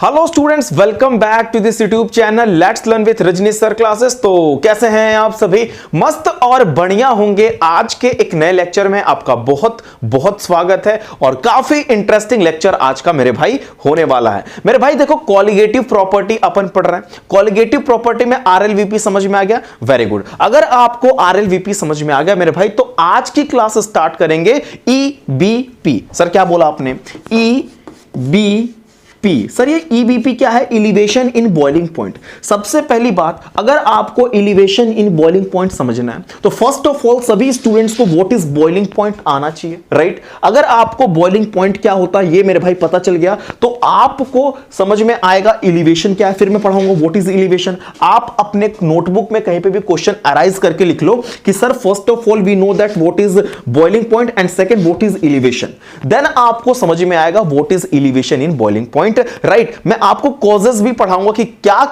Hello students, welcome back to this YouTube channel let's learn with Rajneesh sir classes. तो कैसे हैं आप सभी? मस्त और बढ़िया होंगे। आज के एक नए लेक्चर में आपका बहुत बहुत स्वागत है और काफी इंटरेस्टिंग लेक्चर आज का मेरे भाई होने वाला है। मेरे भाई देखो, कॉलिगेटिव प्रॉपर्टी अपन पढ़ रहे हैं। कॉलिगेटिव प्रॉपर्टी में आरएलवीपी समझ में आ गया? Very good. अगर आपको आरएलवीपी समझ में आ गया मेरे भाई, तो आज की क्लास स्टार्ट करेंगे ईबीपी। सर क्या बोला आपने? ईबीपी। सर ये ईबीपी क्या है? Elevation in boiling point. सबसे पहली बात, अगर आपको एलिवेशन इन बॉइलिंग पॉइंट समझना है तो फर्स्ट ऑफ ऑल सभी स्टूडेंट्स को व्हाट इज बॉइलिंग पॉइंट आना चाहिए, राइट? अगर आपको बॉइलिंग पॉइंट क्या होता है ये मेरे भाई पता चल गया तो आपको समझ में आएगा एलिवेशन क्या है। फिर मैं पढ़ाऊंगा व्हाट इज एलिवेशन। आप अपने नोटबुक में कहीं पे भी क्वेश्चन अराइज करके लिख लो कि sir first of all we know that what is boiling point and second what is elevation. Then आपको समझ में आएगा what is elevation in boiling point, right? मैं आपको कॉजेस भी पढ़ाऊंगा कि क्या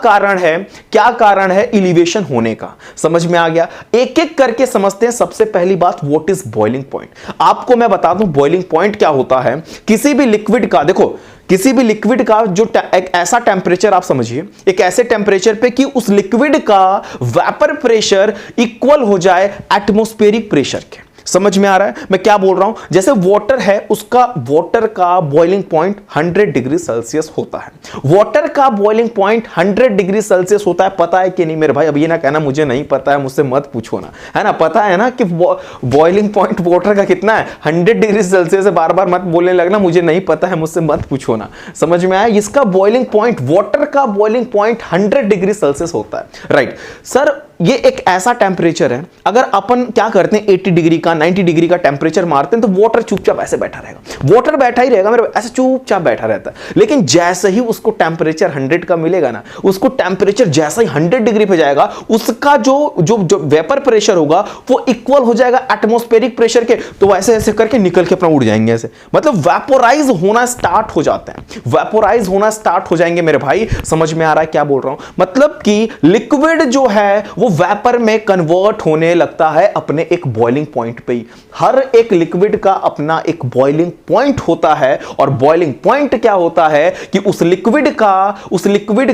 कारण है एलिवेशन होने का। समझ में आ गया? एक एक करके समझते हैं। सबसे पहली बात, व्हाट इज बॉइलिंग पॉइंट। आपको मैं बता दूं बॉइलिंग पॉइंट क्या होता है। किसी भी लिक्विड का, देखो किसी भी लिक्विड का जो एक ऐसा टेंपरेचर, आप समझिए एक ऐसे टेंपरेचर पे कि उस लिक्विड का वेपर प्रेशर इक्वल हो जाए एटमॉस्फेरिक प्रेशर के। समझ में आ रहा है मैं क्या बोल रहा हूं? जैसे वाटर है, उसका वाटर का बॉइलिंग पॉइंट 100 डिग्री सेल्सियस होता है। वाटर का बॉइलिंग पॉइंट 100 डिग्री सेल्सियस होता है। पता है कि नहीं मेरे भाई? अब ये ना कहना मुझे नहीं पता है, मुझसे मत पूछो ना, है ना? पता है ना कि बॉइलिंग पॉइंट वाटर का कितना है? 100 डिग्री सेल्सियस है। बार बार मत बोलने लगना मुझे नहीं पता है, मुझसे मत पूछो ना। समझ में आया? इसका बॉइलिंग पॉइंट, वाटर का बॉइलिंग पॉइंट 100 डिग्री सेल्सियस होता है, राइट? सर ये एक ऐसा टेंपरेचर है, अगर अपन क्या करते हैं 80 डिग्री का 90 डिग्री का टेंपरेचर मारते हैं तो वाटर चुपचाप ऐसे बैठा रहेगा। वाटर बैठा ही रहेगा मेरे, ऐसे चुपचाप बैठा रहता है। लेकिन जैसे ही उसको टेंपरेचर 100 का मिलेगा ना, उसको टेंपरेचर जैसे ही 100 डिग्री पे जाएगा, उसका जो वेपर प्रेशर होगा वो इक्वल हो जाएगा एटमॉस्फेरिक प्रेशर के। तो ऐसे ऐसे करके निकल के अपना उड़ जाएंगे, ऐसे मतलब वेपोराइज होना स्टार्ट हो जाते हैं। वेपोराइज होना स्टार्ट हो जाएंगे मेरे भाई। समझ में आ रहा है क्या बोल रहा हूं? मतलब कि लिक्विड जो है वो वेपर में कन्वर्ट होने लगता है अपने एक बॉइलिंग पॉइंट पे ही। हर एक लिक्विड का अपना एक बॉइलिंग पॉइंट होता है, और बॉइलिंग पॉइंट क्या होता है कि उस लिक्विड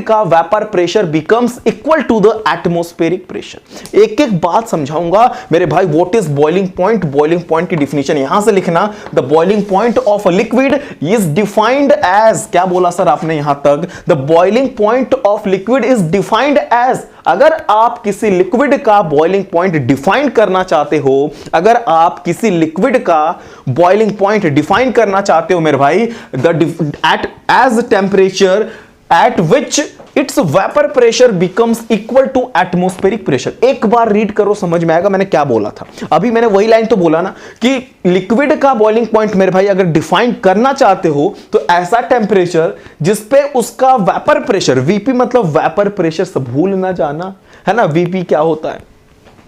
का vapour pressure becomes equal to the atmospheric pressure. एक एक बात समझाऊंगा मेरे भाई। What is boiling point? Boiling point की डिफिनेशन यहां से लिखना। The boiling point of a liquid is defined as, क्या बोला सर आपने यहां तक? The boiling point of liquid is defined as. अगर आप किसी लिक्विड का बॉइलिंग पॉइंट डिफाइन करना चाहते हो, अगर आप किसी लिक्विड का बॉइलिंग पॉइंट डिफाइन करना चाहते हो मेरे भाई, at as temperature at which its vapour pressure becomes equal to atmospheric pressure. एक बार रीड करो, समझ में आएगा मैंने क्या बोला था। अभी मैंने वही लाइन तो बोला ना कि लिक्विड का बॉइलिंग पॉइंट मेरे भाई अगर डिफाइन करना चाहते हो तो ऐसा टेंपरेचर जिसपे उसका वेपर प्रेशर, वीपी मतलब वेपर प्रेशर, सब भूल ना जाना, है ना? वीपी क्या होता है?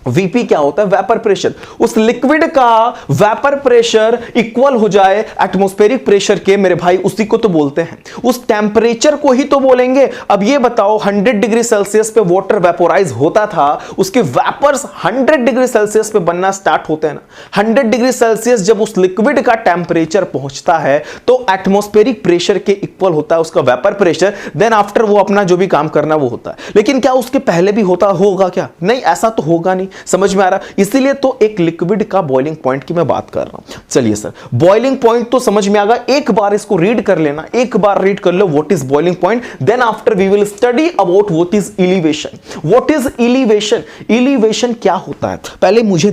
वीपी क्या होता है? Vapour pressure. उस लिक्विड का वेपर प्रेशर इक्वल हो जाए एटमॉस्फेरिक प्रेशर के मेरे भाई, उसी को तो बोलते हैं, उस टेंपरेचर को ही तो बोलेंगे। अब ये बताओ 100 डिग्री सेल्सियस पे वाटर वेपोराइज होता था, उसके वेपर्स 100 डिग्री सेल्सियस पे बनना स्टार्ट होते हैं ना। 100 डिग्री सेल्सियस जब उस लिक्विड का टेंपरेचर पहुंचता है तो एटमॉस्फेरिक प्रेशर के इक्वल होता है उसका वेपर प्रेशर। देन आफ्टर वो अपना जो भी काम करना वो होता है। लेकिन क्या उसके पहले भी होगा क्या? नहीं, ऐसा तो होगा नहीं। समझ में आ रहा? इसीलिए तो एक लिक्विड का बॉइलिंग पॉइंट की मैं बात कर रहा हूं। चलिए सर, बॉइलिंग पॉइंट तो समझ में आ गया। एक बार इसको रीड कर लेना, एक बार रीड कर लो what is boiling point. Then after we will study about what is elevation. What is elevation? Elevation क्या होता है पहले मुझे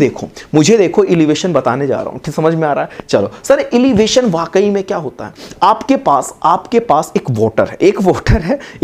देखो एलिवेशन बताने जा रहा हूं। ठीक समझ में आ रहा है? चलो सर, एलिवेशन वाकई में क्या होता है? आपके पास एक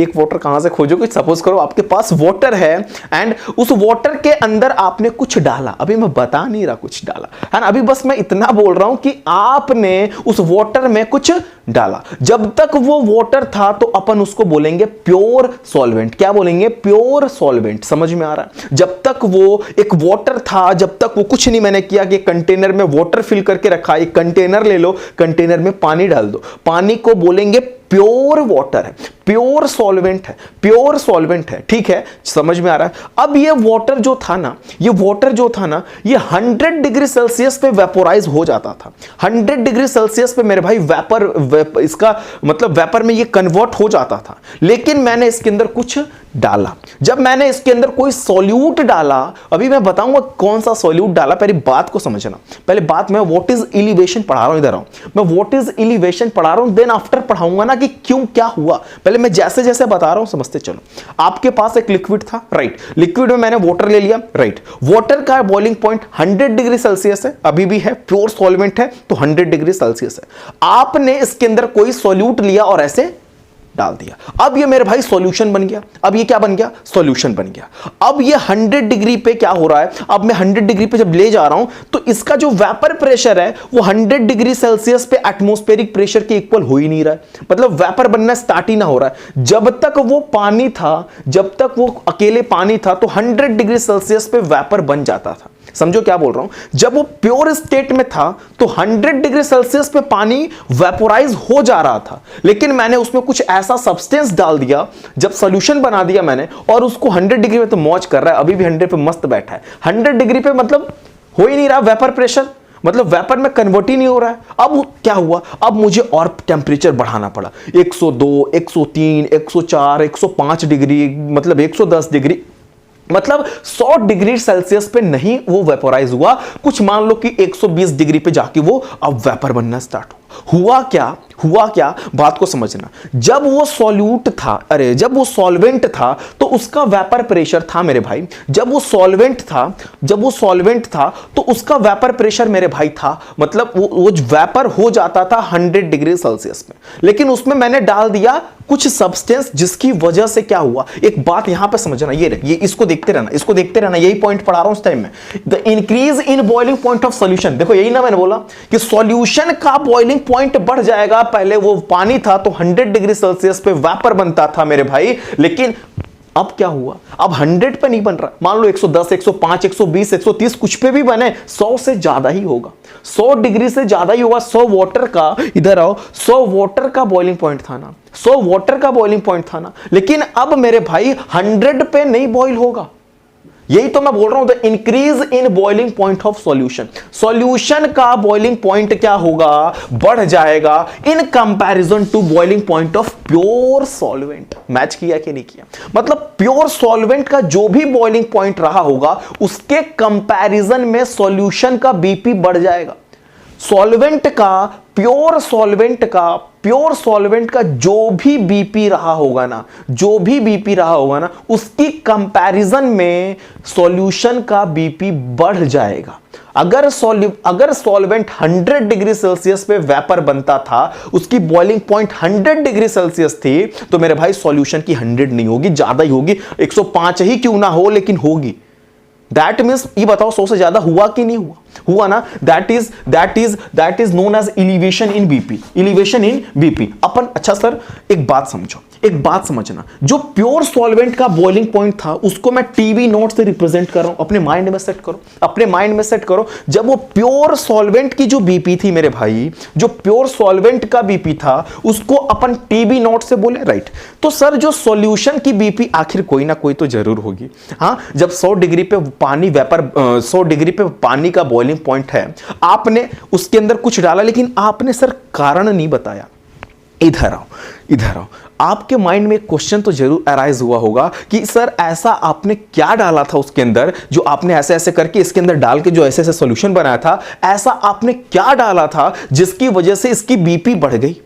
वाटर कहां से खोजोगे? सपोज करो आपके पास वाटर है एंड उस वाटर के अंदर आपने कुछ डाला। अभी मैं बता नहीं रहा कुछ डाला, है ना? अभी बस मैं इतना बोल रहा हूं कि आपने उस वाटर में कुछ डाला। जब तक वो वाटर था तो अपन उसको बोलेंगे प्योर सॉल्वेंट। क्या बोलेंगे? Pure solvent. समझ में आ रहा है? जब तक वो एक वाटर था, जब तक वो कुछ नहीं मैंने किया कि कंटेनर में वाटर फिल करके रखा, एक कंटेनर ले लो, कंटेनर में पानी डाल दो, पानी को बोलेंगे प्योर वाटर है। प्योर सॉल्वेंट है, प्योर सॉल्वेंट है, ठीक है, समझ में आ रहा है। अब ये वाटर जो था ना, ये वाटर जो था ना, ये 100 डिग्री सेल्सियस पे वेपोराइज हो जाता था। 100 डिग्री सेल्सियस पे मेरे भाई वेपर इसका मतलब वेपर में ये कन्वर्ट हो जाता था। लेकिन मैंने इसके अंदर कुछ डाला, जब मैंने इसके अंदर कोई सॉल्यूट डाला, अभी मैं बताऊंगा कौन सा सॉल्यूट डाला, पहले बात को समझना। पहले बात, मैं व्हाट इज एलिवेशन पढ़ा रहा हूं, इधर आओ, मैं व्हाट इज एलिवेशन पढ़ा रहा हूं, देन आफ्टर पढ़ाऊंगा ना कि क्यों क्या हुआ। पहले मैं जैसे जैसे बता रहा हूं समझते चलो। आपके पास एक लिक्विड था, राइट, लिक्विड में मैंने वाटर ले लिया, राइट, वाटर का बॉइलिंग पॉइंट 100 डिग्री सेल्सियस है, अभी भी है, प्योर सॉल्वेंट है तो 100 डिग्री सेल्सियस है। आपने इसके अंदर कोई सॉल्यूट लिया और ऐसे डाल दिया, अब ये मेरे भाई सॉल्यूशन बन गया। अब ये क्या बन गया? सॉल्यूशन बन गया। अब ये 100 डिग्री पे क्या हो रहा है, अब मैं 100 डिग्री पे जब ले जा रहा हूं तो इसका जो वेपर प्रेशर है वो 100 डिग्री सेल्सियस पे एटमॉस्फेरिक प्रेशर के इक्वल हो ही नहीं रहा है, मतलब वेपर बनना स्टार्ट ही ना हो रहा है। जब तक वो पानी था, जब तक वो अकेले पानी था तो 100 डिग्री सेल्सियस पे वेपर बन जाता था। समझो क्या बोल रहा हूं, जब वो प्योर स्टेट में था तो 100 डिग्री सेल्सियस पे पानी वेपोराइज हो जा रहा था, लेकिन मैंने उसमें कुछ ऐसा सब्सटेंस डाल दिया, जब सॉल्यूशन बना दिया मैंने, और उसको 100 डिग्री में तो मौज कर रहा है, अभी भी 100 पे मस्त बैठा है। 100 डिग्री पे मतलब हो ही नहीं रहा वेपर प्रेशर, मतलब वेपर में कन्वर्ट ही नहीं हो रहा है। अब क्या हुआ, अब मुझे और टेम्परेचर बढ़ाना पड़ा, 102, 103, 104, 105 डिग्री, मतलब 110 डिग्री, मतलब 100 डिग्री सेल्सियस पे नहीं वो वेपोराइज हुआ, कुछ मान लो कि 120 डिग्री पे जाके वो अब वेपर बनना स्टार्ट हुआ। हुआ क्या, बात को समझना। जब वो सॉल्यूट था, अरे जब वो सॉल्वेंट था तो उसका वेपर प्रेशर था मेरे भाई, जब वो सॉल्वेंट था तो उसका वेपर प्रेशर मेरे भाई था, मतलब वो वेपर हो जाता था 100 डिग्री सेल्सियस में। लेकिन उसमें मैंने डाल दिया कुछ सब्सटेंस, जिसकी वजह से क्या हुआ, एक बात यहां पे समझना, ये इसको देखते रहना, यही पॉइंट पढ़ा रहा हूं इस टाइम में। The increase in boiling point of solution, देखो यही ना मैंने बोला कि सॉल्यूशन का बॉइलिंग पॉइंट बढ़ जाएगा। पहले वो पानी था तो 100 डिग्री सेल्सियस पे वेपर बनता था मेरे भाई, लेकिन अब क्या हुआ, अब 100 पे नहीं बन रहा, मान लो 110, 105, 120, 130 कुछ पे भी बने, 100 से ज्यादा ही होगा, 100 डिग्री से ज्यादा ही होगा। 100 वाटर का, इधर आओ, 100 वाटर का बॉइलिंग पॉइंट था ना, 100 वाटर का बॉइलिंग पॉइंट था ना, लेकिन अब मेरे भाई 100 पे नहीं बॉइल होगा। यही तो मैं बोल रहा हूं, the increase in boiling point of solution, solution का बॉइलिंग पॉइंट क्या होगा, बढ़ जाएगा in comparison to boiling point of pure solvent. Match किया कि नहीं किया, मतलब प्योर सॉल्वेंट का जो भी बॉइलिंग पॉइंट रहा होगा उसके कंपैरिजन में सॉल्यूशन का बीपी बढ़ जाएगा। सॉल्वेंट का, प्योर सॉल्वेंट का जो भी बीपी रहा होगा ना, उसकी कंपैरिजन में सॉल्यूशन का बीपी बढ़ जाएगा। अगर सॉल्वेंट 100 डिग्री सेल्सियस पे वेपर बनता था, उसकी बॉइलिंग पॉइंट 100 डिग्री सेल्सियस थी, तो मेरे भाई सॉल्यूशन की 100 नहीं होगी, ज्यादा ही होगी, 105 ही क्यों ना हो लेकिन होगी। दैट मीन्स, ये बताओ 100 से ज्यादा हुआ कि नहीं हुआ ना, that is known as elevation in BP. अपन, अच्छा सर एक बात समझना, जो प्योर सॉल्वेंट का बॉइलिंग पॉइंट था उसको मैं टीवी नोट से रिप्रेजेंट कर रहा हूं, अपने माइंड में सेट करो। जब वो प्योर सॉल्वेंट की जो बीपी थी मेरे भाई, जो प्योर सॉल्वेंट का बीपी था उसको अपन टीबी नोट से बोले, राइट। तो सर जो सॉल्यूशन की बीपी आखिर कोई ना कोई तो जरूर होगी। हाँ, जब 100 डिग्री पे पानी वेपर 100 डिग्री पे पानी का बॉइलिंग पॉइंट है, आपने उसके अंदर कुछ डाला, लेकिन आपने सर कारण नहीं बताया। इधर आओ, आपके माइंड में एक क्वेश्चन तो जरूर अराइज हुआ होगा कि सर ऐसा आपने क्या डाला था उसके अंदर, जो आपने ऐसे ऐसे करके इसके अंदर डाल के जो ऐसे ऐसे सॉल्यूशन बनाया था, ऐसा आपने क्या डाला था जिसकी वजह से इसकी बीपी बढ़ गई।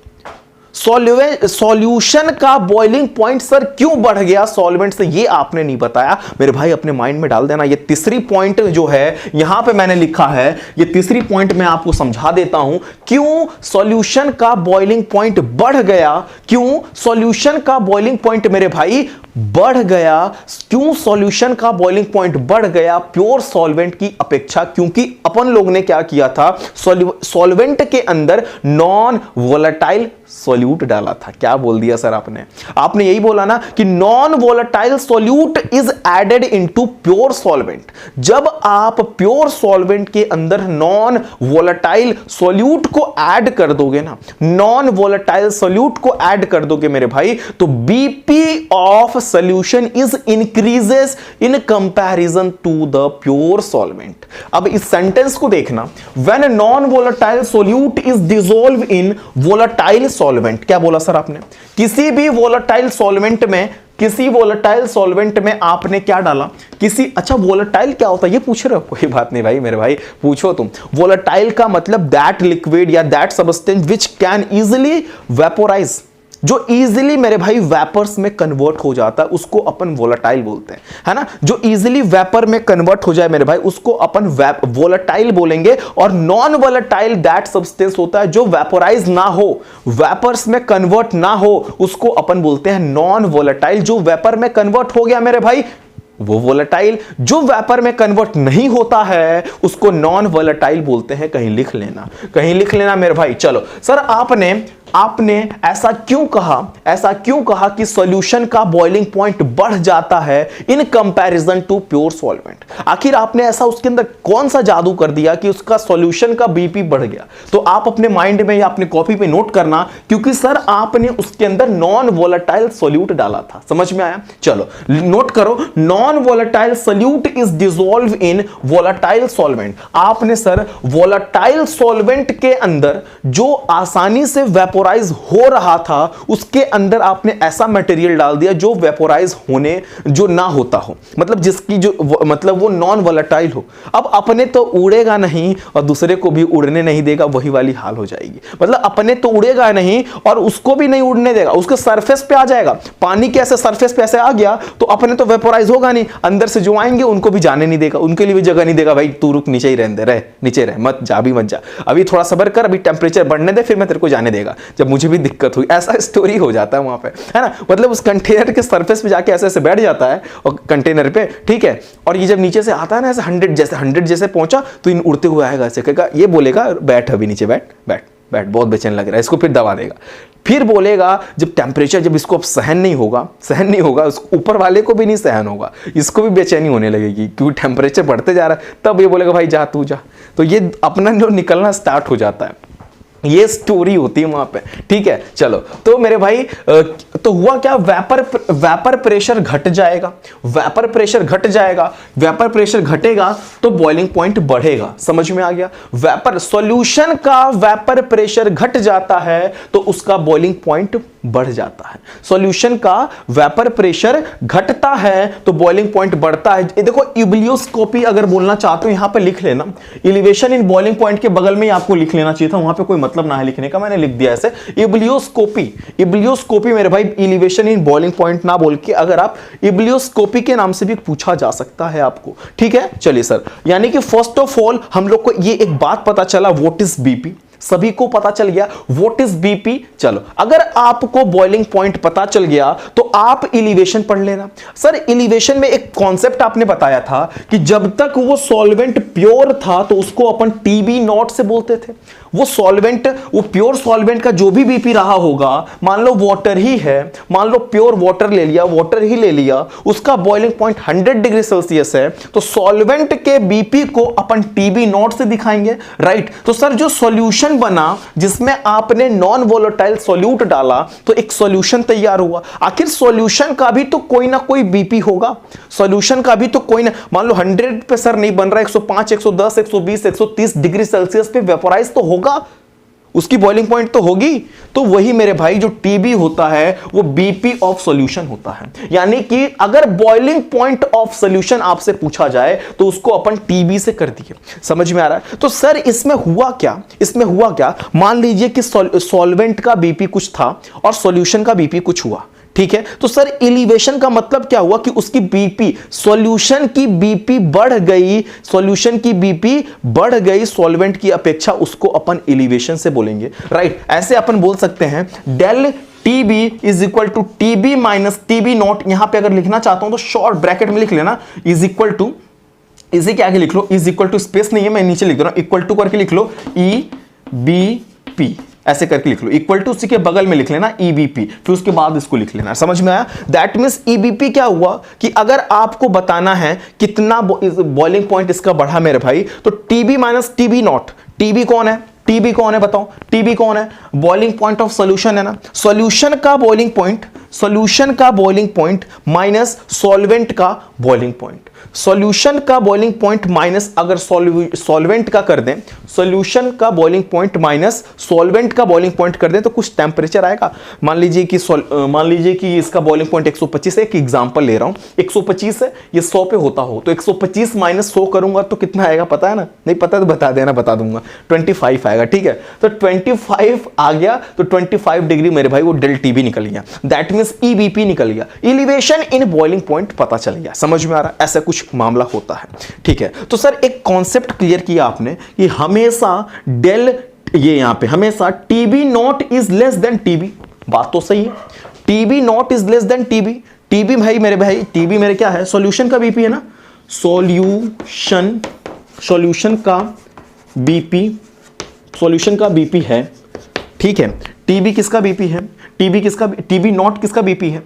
सॉल्यूशन का बॉइलिंग पॉइंट सर क्यों बढ़ गया सॉल्वेंट से, ये आपने नहीं बताया। मेरे भाई अपने माइंड में डाल देना। ये तीसरी पॉइंट जो है यहां पे मैंने लिखा है, ये तीसरी पॉइंट मैं आपको समझा देता हूं, क्यों सॉल्यूशन का बॉइलिंग पॉइंट बढ़ गया, क्यों सॉल्यूशन का बॉइलिंग पॉइंट मेरे भाई बढ़ गया, क्यों सॉल्यूशन का बॉइलिंग पॉइंट बढ़ गया प्योर सॉल्वेंट की अपेक्षा। क्योंकि अपन लोग ने क्या किया था, सॉल्वेंट के अंदर नॉन वोलेटाइल सॉल्यूशन सॉल्यूट डाला था। क्या बोल दिया सर आपने यही बोला ना कि non volatile solute is added into pure solvent. जब आप प्योर सॉल्वेंट के अंदर नॉन वोलेटाइल सॉल्यूट को ऐड कर दोगे ना, नॉन वोलेटाइल सॉल्यूट को ऐड कर दोगे मेरे भाई, तो BP of solution is increases in comparison to the pure solvent. अब इस सेंटेंस को देखना, when non volatile solute is dissolve in volatile solvent. क्या बोला सर आपने? किसी भी वोलेटाइल सॉल्वेंट में आपने क्या डाला? अच्छा वोलेटाइल क्या होता है ये पूछ रहे हो? कोई बात नहीं भाई मेरे भाई, पूछो तुम। वोलेटाइल का मतलब दैट लिक्विड या that substance which can easily vaporise, जो इजीली मेरे भाई वेपर्स में कन्वर्ट हो जाता है, उसको अपन वोलेटाइल बोलते हैं, है ना। जो इजीली वेपर में कन्वर्ट हो जाए मेरे भाई, उसको अपन वोलेटाइल बोलेंगे। और नॉन वोलेटाइल दैट सब्सटेंस होता है जो वेपोराइज ना हो, वेपर्स में कन्वर्ट ना हो, उसको अपन बोलते हैं नॉन वोलेटाइल। जो वेपर में कन्वर्ट हो गया मेरे भाई वो वोलेटाइल, जो वेपर में कन्वर्ट नहीं होता है उसको नॉन वोलेटाइल बोलते हैं। कहीं लिख लेना मेरे भाई। चलो सर आपने ऐसा क्यों कहा कि सॉल्यूशन का बॉइलिंग पॉइंट बढ़ जाता है in comparison to pure solvent? आखिर आपने ऐसा उसके अंदर कौन सा जादू कर दिया कि उसका सॉल्यूशन का बीपी बढ़ गया? तो आप अपने माइंड में या अपने कॉपी पे नोट करना, क्योंकि सर आपने उसके अंदर नॉन वोलेटाइल सॉल्यूट डाला था। समझ में आया? चलो नोट करो, non volatile solute is dissolve in volatile solvent. आपने सर वोलेटाइल सॉल्वेंट के अंदर जो आसानी से वेपोराइज हो रहा था, उसके अंदर आपने ऐसा मटेरियल डाल दिया जो वेपोराइज होने जो ना होता हो, मतलब जिसकी मतलब वो नॉन वोलेटाइल हो। अब अपने तो उड़ेगा नहीं और दूसरे को भी उड़ने नहीं देगा, वही वाली हाल हो जाएगी। मतलब अपने तो उड़ेगा नहीं और उसको भी नहीं उड़ने देगा, उसके सरफेस पे आ जाएगा। पानी के ऐसे सरफेस पे ऐसे आ गया तो अपने तो वेपोराइज होगा नहीं, अंदर से जो आएंगे उनको भी जाने नहीं देगा, उनके लिए भी जगह नहीं देगा। भाई तू रुक, नीचे ही रहने दे, नीचे रह, मत जा, अभी थोड़ा सब्र कर, अभी टेंपरेचर बढ़ने दे, फिर मैं तेरे को जाने देगा जब मुझे भी दिक्कत हुई। ऐसा स्टोरी हो जाता है वहां पे, है ना। मतलब उस कंटेनर के सरफेस पे जाके ऐसे बैठ जाता है और कंटेनर पे, ठीक है। और ये जब नीचे से आता है ना, ऐसे 100 जैसे पहुंचा तो इन उड़ते हुए आएगा, ऐसे कहेगा, ये बोलेगा बैठ अभी नीचे, बैठ बहुत बेचैन लग रहा है, इसको फिर दबा देगा। फिर बोलेगा जब टेंपरेचर, जब इसको अब सहन नहीं होगा, ऊपर वाले को भी नहीं सहन होगा, इसको भी बेचैनी होने लगेगी क्योंकि टेंपरेचर बढ़ते जा रहा है। तब ये बोलेगा भाई जा तू जा, तो ये अपना जो निकलना स्टार्ट हो जाता है। ये स्टोरी होती है वहां पे, ठीक है। चलो तो मेरे भाई तो हुआ क्या, वेपर प्रेशर घट जाएगा, वेपर प्रेशर घटेगा तो बॉइलिंग पॉइंट बढ़ेगा। समझ में आ गया? सॉल्यूशन का वेपर प्रेशर घट जाता है तो उसका बॉइलिंग पॉइंट बढ़ जाता है। सॉल्यूशन का वेपर प्रेशर घटता है तो बॉइलिंग पॉइंट बढ़ता है। ये देखो इब्लियोस्कोपी अगर बोलना चाहते हो यहां पे लिख लेना, एलिवेशन इन बॉइलिंग पॉइंट के बगल में आपको लिख लेना चाहिए था, वहां पे कोई मतलब ना है लिखने का, मैंने लिख दिया ऐसे। इब्लियोस्कोपी मेरे भाई एलिवेशन इन बॉइलिंग पॉइंट ना बोल के, अगर आप इब्लियोस्कोपी के नाम से भी पूछा जा सकता है आपको, ठीक है। चलिए सर, यानी कि फर्स्ट ऑफ ऑल हम लोग को ये एक बात पता चला, व्हाट इज बीपी, सभी को पता चल गया व्हाट इज बीपी। चलो अगर आपको बॉइलिंग पॉइंट पता चल गया तो आप एलिवेशन पढ़ लेना। सर एलिवेशन में एक कॉन्सेप्ट आपने बताया था कि जब तक वो सॉल्वेंट प्योर था तो उसको अपन टीबी नॉट से बोलते थे। वो सॉल्वेंट, वो प्योर सॉल्वेंट का जो भी बीपी रहा होगा, मान लो वाटर ही है, मान लो प्योर वाटर ही ले लिया, उसका बॉइलिंग पॉइंट 100 डिग्री सेल्सियस है, तो सॉल्वेंट के बीपी को अपन टीबी नॉट से दिखाएंगे, राइट। तो सर जो सॉल्यूशन बना जिसमें आपने नॉन वोलेटाइल सॉल्यूट डाला तो एक सॉल्यूशन तैयार हुआ। आखिर सॉल्यूशन का भी तो कोई ना कोई बीपी होगा, सॉल्यूशन का भी तो कोई ना, मान लो 100 पे सर नहीं बन रहा, 105, 110, 120, 130 डिग्री सेल्सियस पे वेपोराइज तो होगा, उसकी बॉइलिंग पॉइंट तो होगी। तो वही मेरे भाई जो टीबी होता है वो बीपी ऑफ सॉल्यूशन होता है। यानी कि अगर बॉइलिंग पॉइंट ऑफ सॉल्यूशन आपसे पूछा जाए तो उसको अपन टीबी से कर दिए। समझ में आ रहा है? तो सर इसमें हुआ क्या, मान लीजिए कि सॉल्वेंट का बीपी कुछ था और सॉल्यूशन का बीपी कुछ हुआ, ठीक है। तो सर एलिवेशन का मतलब क्या हुआ कि उसकी बीपी, सॉल्यूशन की बीपी बढ़ गई सॉल्वेंट की अपेक्षा, उसको अपन एलिवेशन से बोलेंगे, राइट। ऐसे अपन बोल सकते हैं del TB is equal to TB minus TB nought. यहां पे अगर लिखना चाहता हूं तो शॉर्ट ब्रैकेट में लिख लेना, इज इक्वल टू, इसी के आगे लिख लो, इज इक्वल टू, स्पेस नहीं है मैं नीचे लिख दे रहा हूं, इक्वल टू करके लिख लो, ई बी पी, ऐसे करके लिख लो, इक्वल टू उसी के बगल में लिख लेना ईबीपी, फिर उसके बाद इसको लिख लेना। समझ में आया? दैट मींस ईबीपी क्या हुआ कि अगर आपको बताना है कितना बॉइलिंग पॉइंट इसका बढ़ा मेरे भाई, तो TB minus TB not. TB कौन है? टीबी कौन है बताओ? टीबी कौन है? बॉइलिंग पॉइंट ऑफ सॉल्यूशन है ना। सॉल्यूशन का बॉइलिंग पॉइंट, सॉल्यूशन का बॉइलिंग पॉइंट माइनस सॉल्वेंट का बॉइलिंग पॉइंट। सॉल्यूशन का बॉइलिंग पॉइंट माइनस अगर सॉल्वेंट का कर दें, सॉल्यूशन का बॉइलिंग पॉइंट माइनस सॉल्वेंट का बॉइलिंग पॉइंट कर दें तो कुछ टेंपरेचर आएगा। मान लीजिए कि इसका बॉइलिंग पॉइंट 125 है, एक एग्जांपल ले रहा हूं, 125 है, ये 100 पे होता हो तो 125 माइनस 100 करूंगा तो कितना आएगा पता है ना? नहीं पता तो बता देना, बता दूंगा, 25 आएगा। ठीक है, तो 25 आ गया तो 25 डिग्री मेरे भाई वो डेल टीबी निकल गया, दैट मींस ईबीपी निकल गया, एलिवेशन इन बॉइलिंग पॉइंट पता चल गया। समझ में आ रहा है? ऐसा कुछ मामला होता है। ठीक है, तो सर एक कॉन्सेप्ट क्लियर किया आपने कि हमेशा डेल, ये यहां पे हमेशा TB naught is less then TB, बात तो सही है, TB naught is less then TB. TB भाई टीबी मेरे क्या है? सॉल्यूशन का बीपी है ना, सॉल्यूशन का बीपी है। ठीक है, टीबी किसका बीपी है? टीबी नॉट किसका बीपी है?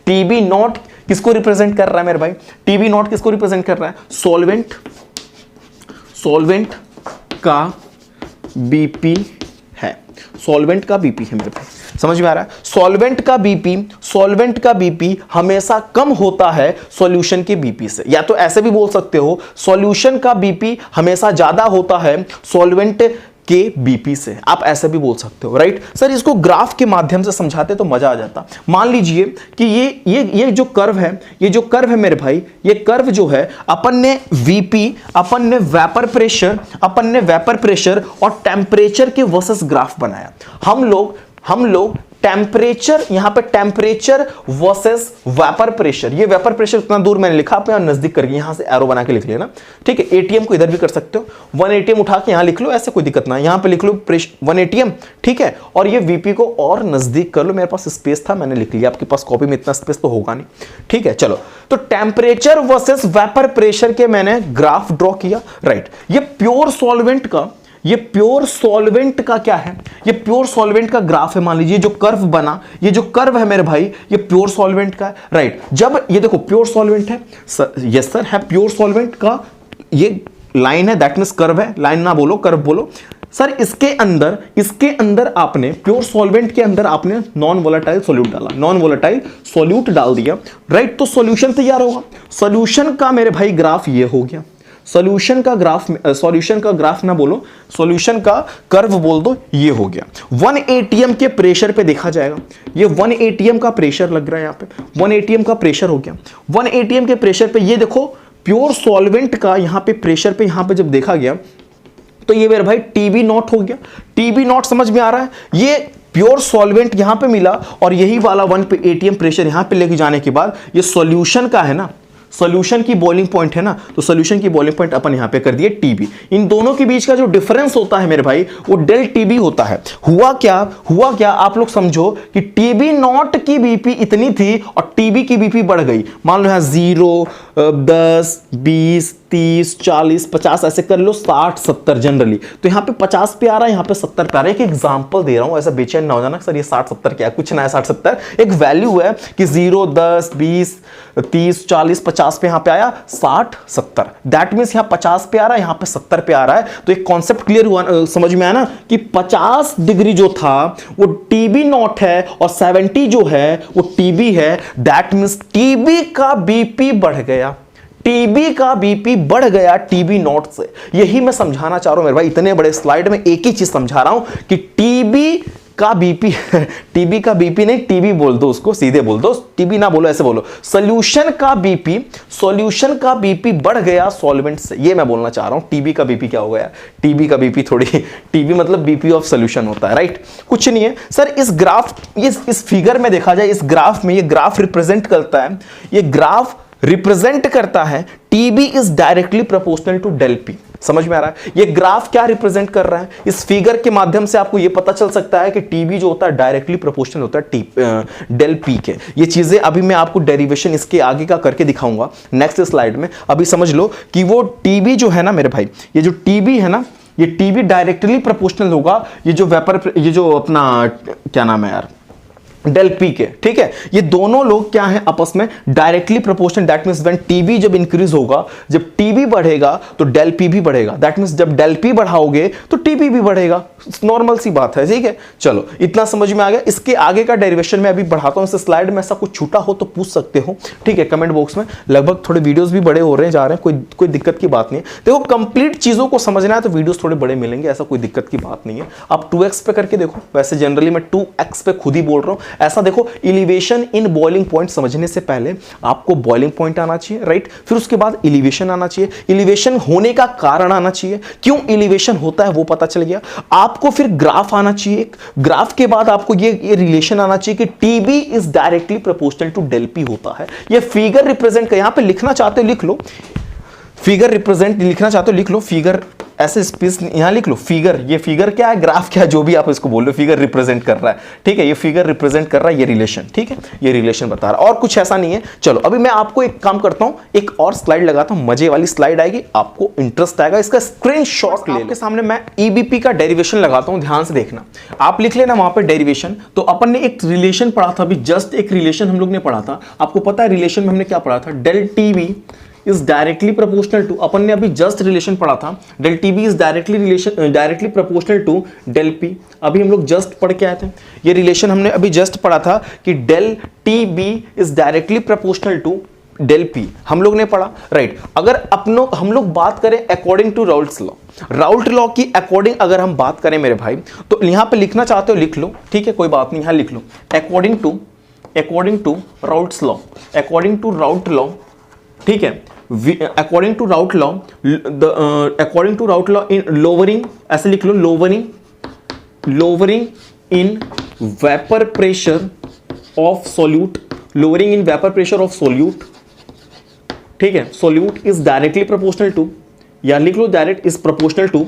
टीबी नॉट किसको रिप्रेजेंट कर रहा है मेरे भाई? टीबी नॉट किसको रिप्रेजेंट कर रहा है? सॉल्वेंट का बीपी है, सॉल्वेंट का बीपी है मेरे भाई। समझ में आ रहा है? सॉल्वेंट का बीपी हमेशा कम होता है सॉल्यूशन के बीपी से, या तो ऐसे भी बोल सकते हो सॉल्यूशन का बीपी हमेशा ज्यादा होता है सॉल्वेंट के बीपी से, आप ऐसे भी बोल सकते हो। राइट सर, इसको ग्राफ के माध्यम से समझाते तो मजा आ जाता। मान लीजिए कि ये जो कर्व है, मेरे भाई, ये कर्व जो है अपन ने वीपी, अपन ने वेपर प्रेशर और टेम्परेचर के वर्सेस ग्राफ बनाया। हम लोग टेम्परेचर, यहां पे टेम्परेचर वर्सेस वेपर प्रेशर, ये वेपर प्रेशर उतना दूर मैंने लिखा, आप यहां नजदीक करके यहां से एरो बना के लिख लेना। ठीक है, एटीएम को इधर भी कर सकते हो, 1 एटीएम उठा के यहां लिख लो, ऐसे कोई दिक्कत ना, यहां पे लिख लो 1 एटीएम। ठीक है, और ये वीपी को और नजदीक कर लो, मेरे पास स्पेस था मैंने लिख लिया, आपके पास कॉपी में इतना स्पेस तो होगा नहीं। ठीक है, चलो, तो टेम्परेचर वर्सेस वेपर प्रेशर के मैंने ग्राफ ड्रॉ किया। राइट, ये प्योर सॉल्वेंट का क्या है? ये प्योर सॉल्वेंट का ग्राफ है। मान लीजिए जो कर्व बना, ये जो कर्व है मेरे भाई, ये प्योर सॉल्वेंट का है। राइट, जब ये देखो प्योर सॉल्वेंट है, यस सर है, प्योर सॉल्वेंट का ये लाइन है, दैट मींस कर्व है, लाइन ना बोलो कर्व बोलो सर। इसके अंदर आपने प्योर सॉल्वेंट के अंदर आपने नॉन वोलेटाइल सॉल्यूट डाला, नॉन वोलेटाइल सॉल्यूट डाल दिया। राइट, तो सॉल्यूशन तैयार होगा। सॉल्यूशन का मेरे भाई ग्राफ ये हो गया, सॉल्यूशन का ग्राफ ना बोलो, सॉल्यूशन का कर्व बोल दो, ये हो गया। 1 एटीएम के प्रेशर पे देखा जाएगा, ये 1 एटीएम का प्रेशर लग रहा है, यहां पे 1 एटीएम का प्रेशर हो गया। 1 एटीएम के प्रेशर पे ये देखो प्योर सॉल्वेंट का यहां पे प्रेशर पे यहां पे जब देखा गया तो ये मेरे भाई टीबी नॉट हो गया। टीबी नॉट समझ में आ रहा है? ये प्योर सॉल्वेंट यहां पे मिला और यही वाला 1 पे एटीएम प्रेशर यहां पे लेके जाने के बाद ये सॉल्यूशन का है ना, सॉल्यूशन की बॉइलिंग पॉइंट है ना, तो सॉल्यूशन की बॉइलिंग पॉइंट अपन यहां पे कर दिए टीबी। इन दोनों के बीच का जो डिफरेंस होता है मेरे भाई वो डेल टीबी होता है। हुआ क्या आप लोग समझो कि टीबी नॉट की बीपी इतनी थी और टीबी की बीपी बढ़ गई। मान लो यहां 0, 10, 20, 30, 40, 50 ऐसे कर लो, 60, 70 जनरली, तो यहां पे 50 पे आ रहा है, यहां पे 70 पे आ रहा है। एक एग्जांपल दे रहा हूं, ऐसा बेचैन ना हो जाना सर ये 60, 70 क्या है, कुछ ना है, 60, 70 एक वैल्यू है कि 0, 10, 20, 30, 40, 50 पे यहां पे आया, 60, 70, दैट मींस यहां 50 पे आ रहा है, यहां पे 70 पे आ रहा है। तो एक कॉन्सेप्ट क्लियर हुआ, समझ में आया ना कि 50 डिग्री जो था वो टीबी नॉट है और 70 जो है वो टीबी है, दैट मींस टीबी का बीपी बढ़ गया, टीबी का बीपी बढ़ गया टीबी नॉट से। यही मैं समझाना चाह रहा हूं मेरे भाई, इतने बड़े स्लाइड में एक ही चीज समझा रहा हूं कि टीबी का बीपी टीबी का बीपी नहीं, टीबी बोल दो उसको, सीधे बोल दो, टीबी ना बोलो, ऐसे बोलो सॉल्यूशन का बीपी बढ़ गया सॉल्वेंट से। ये मैं बोलना चाह रहा हूं, टीबी का बीपी क्या हो गया? टीबी का बीपी थोड़ी, टीबी मतलब बीपी ऑफ सॉल्यूशन होता है। राइट, कुछ नहीं है सर। इस ग्राफ, इस फिगर में देखा जाए, इस ग्राफ में, ये ग्राफ रिप्रेजेंट करता है, ये ग्राफ रिप्रेजेंट करता है TB is directly proportional to del P. समझ में आ रहा है? ये ग्राफ क्या रिप्रेजेंट कर रहा है? इस फिगर के माध्यम से आपको ये पता चल सकता है कि टीबी जो होता है डायरेक्टली प्रोपोर्शनल होता है डेल पी के। ये चीजें अभी मैं आपको डेरिवेशन इसके आगे का करके दिखाऊंगा नेक्स्ट स्लाइड में। अभी समझ लो कि वो टीबी जो है ना मेरे भाई, ये जो टीबी है ना, ये टीबी डायरेक्टली प्रोपोर्शनल होगा ये जो अपना क्या नाम है यार, डेल पी के, ठीक है। ये दोनों लोग क्या हैं आपस में directly proportional. That means when TB जब इंक्रीज होगा, जब टीबी बढ़ेगा तो डेल पी भी बढ़ेगा। दैट मींस जब डेल पी बढ़ाओगे तो टीबी भी बढ़ेगा। नॉर्मल सी बात है, ठीक है। चलो इतना समझ में आ गया। इसके आगे का डेरिवेशन मैं अभी बढ़ाता हूं। इस स्लाइड में ऐसा कुछ छूटा हो तो पूछ सकते हो, ठीक है, कमेंट बॉक्स में। लगभग थोड़े वीडियोस भी बड़े हो रहे हैं, जा रहे हैं, कोई दिक्कत की बात नहीं है। देखो कंप्लीट चीजों को समझना है तो वीडियोस थोड़े बड़े मिलेंगे, ऐसा कोई दिक्कत की बात नहीं है। आप 2x पे करके देखो। वैसे जनरली मैं 2x पे खुद ही बोल रहा हूं। ऐसा देखो, एलिवेशन इन बॉइलिंग पॉइंट समझने से पहले आपको बॉइलिंग पॉइंट आना चाहिए, राइट। फिर उसके बाद एलिवेशन आना चाहिए, एलिवेशन होने का कारण आना चाहिए, क्यों एलिवेशन होता है वो पता चल गया। आपको फिर ग्राफ आना चाहिए, ग्राफ के बाद आपको ये रिलेशन आना चाहिए कि TB is directly proportional to del P होता है। ये फिगर रिप्रेजेंट कर, यहां पे लिखना चाहते हो लिख लो, फिगर रिप्रेजेंट लिखना चाहते हो लिख लो, फिगर ऐसे स्पेस यहां लिख लो। फिगर, ये फिगर क्या है, ग्राफ क्या है, जो भी आप इसको बोल रहे हो, फिगर रिप्रेजेंट कर रहा है, ठीक है। ये फिगर रिप्रेजेंट कर रहा है ये रिलेशन, ठीक है, ये रिलेशन बता रहा है, और कुछ ऐसा नहीं है। चलो अभी मैं आपको एक काम करता हूं, एक और स्लाइड लगाता हूं, मजे वाली स्लाइड आएगी, आपको इंटरेस्ट आएगा, इसका स्क्रीनशॉट ले लो। आपके सामने मैं ईबीपी का डेरिवेशन लगाता हूं, ध्यान से देखना। आप लिख लेना वहां पे डेरिवेशन। तो अपन ने एक रिलेशन पढ़ा था अभी, जस्ट एक रिलेशन हम लोग ने पढ़ा था। आपको पता है रिलेशन में हमने क्या पढ़ा था, del TB is directly proportional to, अपन ने अभी जस्ट रिलेशन पढ़ा था, del TB is directly proportional to del P. अभी हम लोग जस्ट पढ़ के आए थे ये रिलेशन, हमने अभी जस्ट पढ़ा था कि del TB is directly proportional to del P, हम लोग ने पढ़ा, राइट। अगर हम लोग बात करें according to Raoult's law, Raoult law की अकॉर्डिंग अगर हम बात करें मेरे भाई, तो यहां पे लिखना चाहते हो लिख लो, ठीक है, कोई बात नहीं, यहां लिख लो according to Raoult's law, according to Raoult law, ठीक है। according to Raoult law, according to Raoult law in lowering, ऐसे लिख लो, lowering in vapor pressure of solute, lowering in vapor pressure of solute, ठीक है, solute is directly proportional to, या लिख लो direct is proportional to,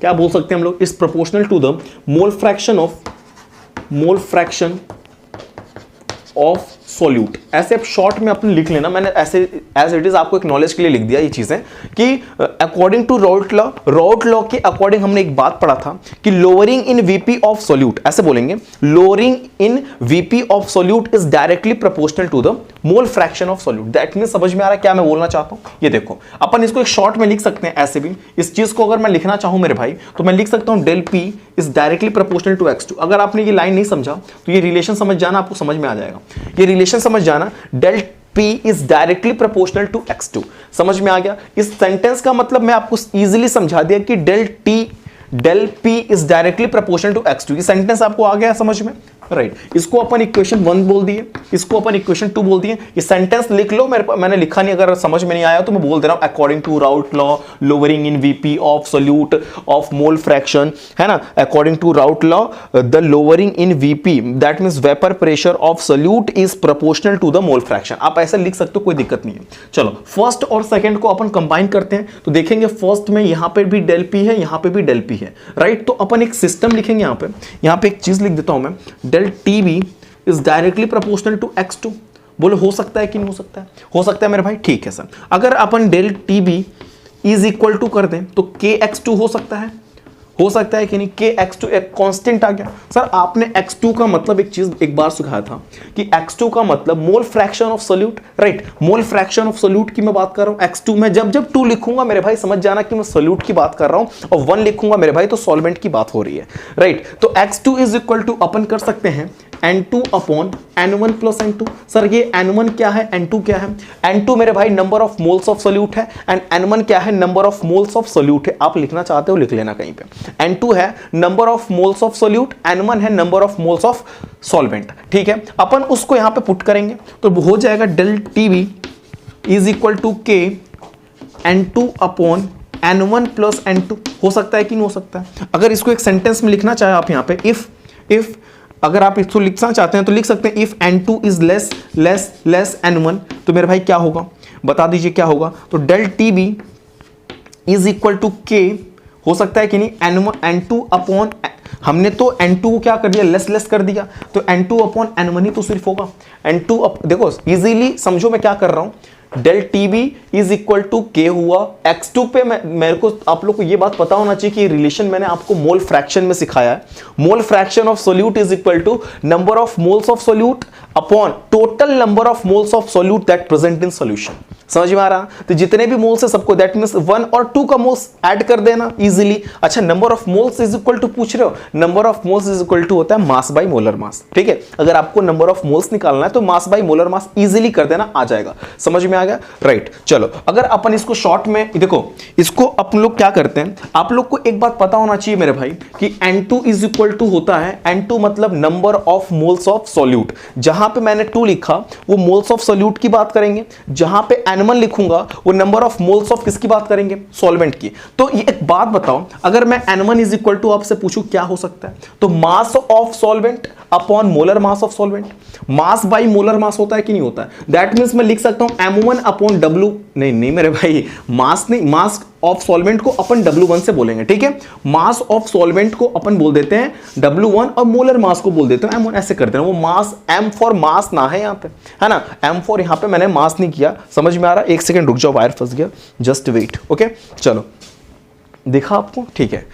क्या बोल सकते हैं हम लोग, is proportional to the mole fraction of solute. ऐसे आप शॉर्ट में अपने लिख लेना, मैंने ऐसे एज इट इज आपको एक नॉलेज के लिए लिख दिया ये चीजें कि अकॉर्डिंग टू राउल्ट लॉ के अकॉर्डिंग हमने एक बात पढ़ा था कि lowering in VP of solute, ऐसे बोलेंगे, lowering in VP of solute is directly proportional to the mole fraction of solute. That means समझ में आ रहा है क्या मैं बोलना चाहता हूं। ये देखो अपन इसको एक शॉर्ट में लिख सकते हैं ऐसे भी। इस चीज को अगर मैं लिखना चाहूं मेरे भाई तो मैं लिख सकता हूं del P is directly proportional to x2। अगर आपने ये लाइन नहीं समझा तो ये रिलेशन समझ जाना, आपको समझ में आ जाएगा। ये रिलेशन समझ जाना, del P is directly proportional to x2, समझ में आ गया। इस सेंटेंस का मतलब मैं आपको इजीली समझा दिया कि del P is directly proportional to x2। ये सेंटेंस आपको आ गया समझ में, राइट। इसको अपन इक्वेशन 1 बोल दिए, इसको अपन इक्वेशन 2 बोल दिए। ये सेंटेंस लिख लो, मैंने लिखा नहीं, अगर समझ में नहीं आया तो मैं बोल दे रहा हूं according to Raoult law lowering in VP of solute of mole fraction, है ना। According to Raoult law the lowering in VP that means vapour pressure of solute is proportional to the mole fraction. आप ऐसे लिख सकते हो, कोई दिक्कत नहीं है। चलो फर्स्ट और सेकंड को अपन कंबाइन करते हैं तो देखेंगे फर्स्ट में यहां पे भी डेल पी है, यहां पे भी डेल पी है, राइट। तो अपन एक सिस्टम लिखेंगे यहां पे एक चीज लिख देता हूं मैं, del TB is directly proportional to x2। बोलो हो सकता है कि नहीं हो सकता है? हो सकता है मेरे भाई, ठीक है सर। अगर अपन del TB is equal to कर दें तो kx2 हो सकता है, हो सकता है कि नहीं। kx2 एक कांस्टेंट आ गया सर। आपने x2 का मतलब एक चीज एक बार सिखाया था कि x2 का मतलब मोल fraction of solute, right. Mole fraction of solute की मैं बात कर रहा हूं। x2 में जब 2 लिखूंगा मेरे भाई समझ जाना कि मैं सॉल्यूट की बात कर रहा हूं, और 1 लिखूंगा मेरे भाई तो सॉल्वेंट की बात हो रही है, राइट। तो x2 इज इक्वल टू अपन कर सकते हैं n2 upon n1 plus n2। Sir ये n1 क्या है, n2 क्या है? n2 मेरे भाई number of moles of solute है, एंड n1 क्या है, number of moles of solute है। आप लिखना चाहते हो लिख लेना कहीं पे। n2 है number of moles of solute, n1 है number of moles of solvent, ठीक है। अपन उसको यहां पे पुट करेंगे तो हो जाएगा del TB is equal to k n2 upon n1 plus n2। हो सकता है कि नहीं हो सकता है? अगर इसको एक सेंटेंस में लिखना चाहे आप यहां पे, इफ अगर आप इसको लिखना चाहते हैं तो लिख सकते हैं if n2 is less n1, तो मेरे भाई क्या होगा बता दीजिए क्या होगा। तो del TB is equal to k, हो सकता है कि नहीं, n2 अपॉन, हमने तो n2 को क्या कर दिया, लेस कर दिया, तो n2 अपॉन n1 ही तो सिर्फ होगा। n2 देखो इजीली समझो मैं क्या कर रहा हूं, del T B is equal to K हुआ x2 पे। मेरे को आप लोग को ये बात पता होना चाहिए कि रिलेशन मैंने आपको मोल फ्रैक्शन में सिखाया है। Mole fraction of solute is equal to number of moles of solute upon total number of moles of solute that present in solution. समझ में आ रहा? तो जितने भी मोल्स है सबको दैट मींस 1 और 2 का मोल्स ऐड कर देना इजीली। अच्छा, number of moles is equal to पूछ रहे हो, number of moles is equal to होता है मास बाय मोलर मास। ठीक है, अगर आपको नंबर ऑफ मोल्स निकालना है तो मास बाय मोलर मास इजीली कर देना, आ जाएगा। समझ में आ गया? राइट। चलो, अगर अपन इसको शॉर्ट में देखो, इसको अपन लोग क्या करते हैं, आप लोग को एक बात पता होना चाहिए मेरे भाई कि N2 इज इक्वल टू होता है, N2 मतलब number of moles of solute. जहां पे मैंने 2 लिखा वो मोल्स ऑफ सॉल्यूट की बात करेंगे, जहां पे N1 लिखूंगा वो नंबर ऑफ मोल्स ऑफ किसकी बात करेंगे, सॉल्वेंट की। तो ये एक बात बताओ, अगर मैं N1 इज इक्वल टू आपसे पूछूं क्या हो सकता है, तो मास of solvent upon molar mass of solvent. Mass by molar मास होता है कि नहीं होता है? दैट मींस मैं लिख सकता हूं M1 अपॉन W, नहीं मेरे भाई, मास नहीं, मास ऑफ सॉल्वेंट को अपन W1 से बोलेंगे। ठीक है, मास ऑफ सॉल्वेंट को अपन बोल देते हैं W1 और मोलर मास को बोल देते हैं M1, ऐसे करते हैं। वो मास M फॉर मास ना है यहां पे, है ना, M फॉर यहां पे मैंने मास नहीं किया। समझ में आ रहा? एक सेकंड रुक जाओ, वायर फंस गया, जस्ट वेट। ओके, चलो, दिखा आपको? ठीक है,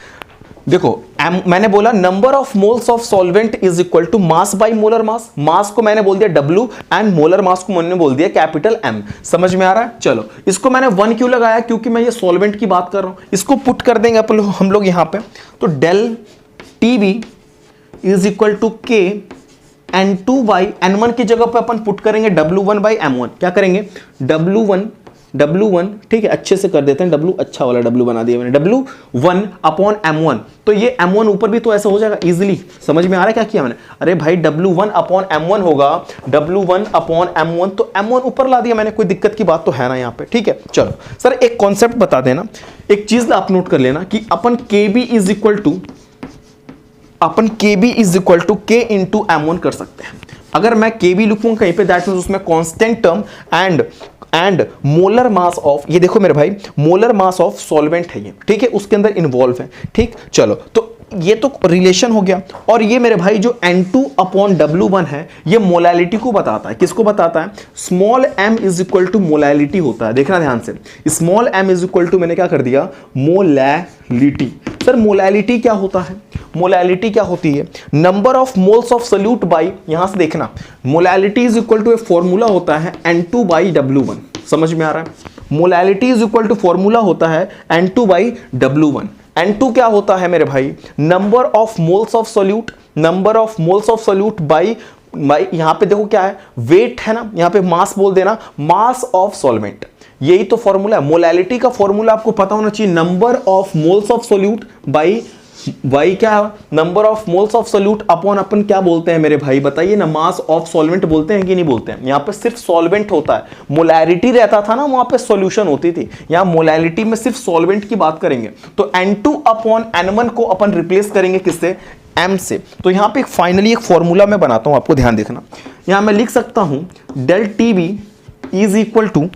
देखो मैंने बोला number of moles of solvent is equal to mass by molar mass. Mass को मैंने बोल दिया W एंड मोलर मास को मैंने बोल दिया कैपिटल M। समझ में आ रहा है? चलो, इसको मैंने 1 क्यों लगाया, क्योंकि मैं ये सॉल्वेंट की बात कर रहा हूं। इसको पुट कर देंगे हम लोग यहां पे, तो del TB is equal to K N2 by N1 की जगह पे अपन पुट करेंगे W1 बाई M1। क्या करेंगे, W1, ठीक है, अच्छे से कर देते हैं, W अच्छा वाला W बना दिया मैंने, W1 अपॉन M1। तो ये M1 ऊपर भी तो ऐसा हो जाएगा इजीली। समझ में आ रहा है क्या किया मैंने? अरे भाई, W1 अपॉन M1 होगा, W1 अपॉन M1, तो M1 ऊपर ला दिया मैंने, कोई दिक्कत की बात तो है ना यहाँ पे। ठीक है, चलो सर एक कॉन्सेप्ट बता देना, एक चीज आप नोट कर लेना कि अपन KB is equal to K into M1 कर सकते हैं। अगर मैं KB लिखूंगा कहीं पे, दैट मींस उसमें constant term and molar mass of, ये देखो मेरे भाई, मोलर मास ऑफ सॉल्वेंट है ये, ठीक है, उसके अंदर इन्वॉल्व है। ठीक, चलो, तो ये तो रिलेशन हो गया। और ये मेरे भाई जो N2 अपॉन W1 है, ये मोलैलिटी को बताता है। किसको बताता है? Small m is equal to molality होता है। देखना ध्यान से, small m is equal to मैंने क्या कर दिया, मोलैलिटी। सर मोलैलिटी क्या होता है? मोलैलिटी क्या होती है? Number of moles of solute by, यहां से देखना, molality is equal to a formula होता है N2 बाई W1। समझ में आ रहा है? Molality is equal to formula होता है N2 बाई W1। N2 क्या होता है मेरे भाई? Number of moles of solute, number of moles of solute by यहां पे देखो क्या है, वेट है ना, यहां पे मास बोल देना, मास ऑफ सॉल्वेंट। यही तो फॉर्मूला है मोलैलिटी का। फॉर्मूला आपको पता होना चाहिए, number of moles of solute by क्या है, number of moles of solute upon अपन क्या बोलते हैं मेरे भाई, बताइए ना, मास ऑफ सॉल्वेंट बोलते हैं कि नहीं बोलते हैं? यहां पे सिर्फ सॉल्वेंट होता है, मोलैरिटी रहता था ना, वहां पे सॉल्यूशन होती थी। यहां मोलैलिटी में सिर्फ सॉल्वेंट की बात करेंगे। तो N2 अपॉन N1 को अपन रिप्लेस करेंगे किससे? M से। तो यहां पे फाइनली एक फॉर्मूला मैं बनाता हूं, आपको ध्यान देखना। यहां मैं लिख सकता हूं del TB is equal to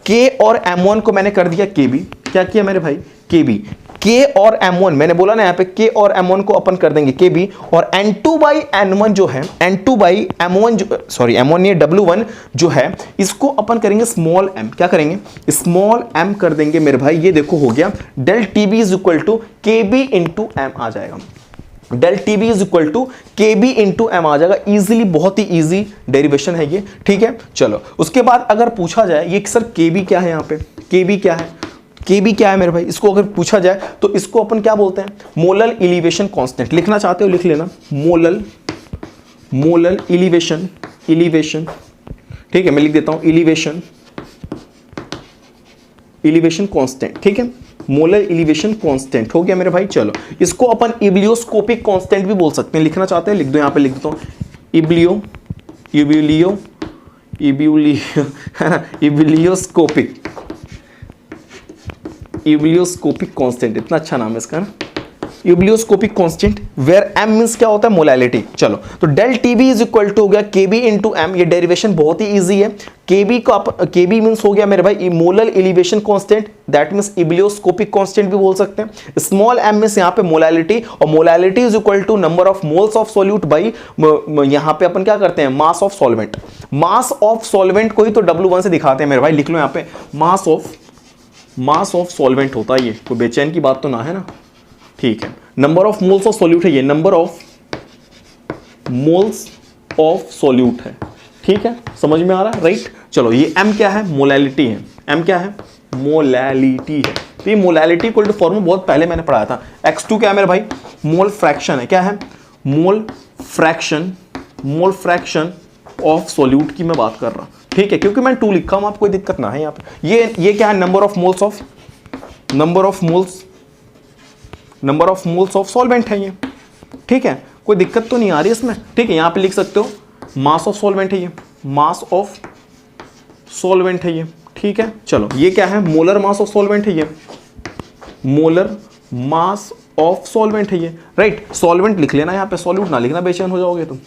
K और M1 को मैंने कर दिया KB। क्या किया मेरे भाई? KB। K और M1 मैंने बोला ना, यहाँ पे K और M1 को अपन कर देंगे KB, और N2 बाई N1 जो है, N2 बाई M1 जो, सॉरी M1 नहीं, W1 जो है, इसको अपन करेंगे स्मॉल m। क्या करेंगे? स्मॉल m कर देंगे मेरे भाई। ये देखो हो गया, del TB is equal to KB into M आ जाएगा। Del TB is equal to KB into M आ जाएगा। इजीली, बहुत ही इजी डेरिवेशन है ये। ठीक है, चलो, उसके बाद अगर पूछा जाए ये सर KB क्या है, यहाँ पे KB क्या है, KB क्या है मेरे भाई, इसको अगर पूछा जाए तो इसको अपन क्या बोलते हैं? Molar elevation constant. लिखना चाहते हो लिख लेना, मोलर इलिवेशन, ठीक है, मैं लिख देता हूं इलिवेशन कांस्टेंट। ठीक है, मोलर इलिवेशन कांस्टेंट हो गया मेरे भाई। चलो, इसको अपन इब्लियोस्कोपिक कांस्टेंट भी बोल सकते हैं। लिखना चाहते हैं लिख दो, यहां पे लिख देता हूं इब्लियोस्कोपिक कांस्टेंट। इतना अच्छा नाम है इसका ना, ebullioscopic constant where m means क्या होता है, मोलैलिटी। चलो तो del TB is equal to हो गया kb इंटू एम, ये डेरिवेशन बहुत ही इजी है। kb को kb मींस हो गया मेरे भाई molar elevation constant, that means ebullioscopic constant भी बोल सकते हैं। स्मॉल m मींस यहाँ पे मोलैलिटी, और molality is equal to number of moles of solute by यहाँ पे अपन क्या करते हैं, mass of solvent. Mass of solvent को ही तो W1 से दिखाते हैं मेरे भाई, लिख लो यहाँ पे मास ऑफ सॉल्वेंट होता है ये, कोई बेचैन की बात तो ना है ना, ठीक है। Number of moles of solute है ये, number of moles of solute है, ठीक है, समझ में आ रहा है, राइट। चलो ये m क्या है, मोलैलिटी है, m क्या है, मोलैलिटी है। तो ये मोलैलिटी इक्वल टू फॉर्मूला बहुत पहले मैंने पढ़ाया था। x2 क्या है मेरे भाई, मोल फ्रैक्शन है, क्या है, मोल फ्रैक्शन ऑफ सॉल्यूट की मैं बात कर रहा हूं, ठीक है, क्योंकि मैं 2 लिखा हूं, आपको कोई दिक्कत ना है यहाँ पे। ये क्या है, number of moles of solvent है ये, ठीक है, कोई दिक्कत तो नहीं आ रही इसमें, ठीक है। यहाँ पे लिख सकते हो मास ऑफ सॉल्वेंट है ये, मास ऑफ सॉल्वेंट है ये, ठीक है। चलो ये क्या है, मोलर मास ऑफ सॉल्वेंट है ये, मोलर मास ऑफ सॉल्वेंट है ये, राइट। सॉल्वेंट लिख लेना यहाँ पे, सॉल्यूट ना लिखना, बेचैन हो जाओगे तुम,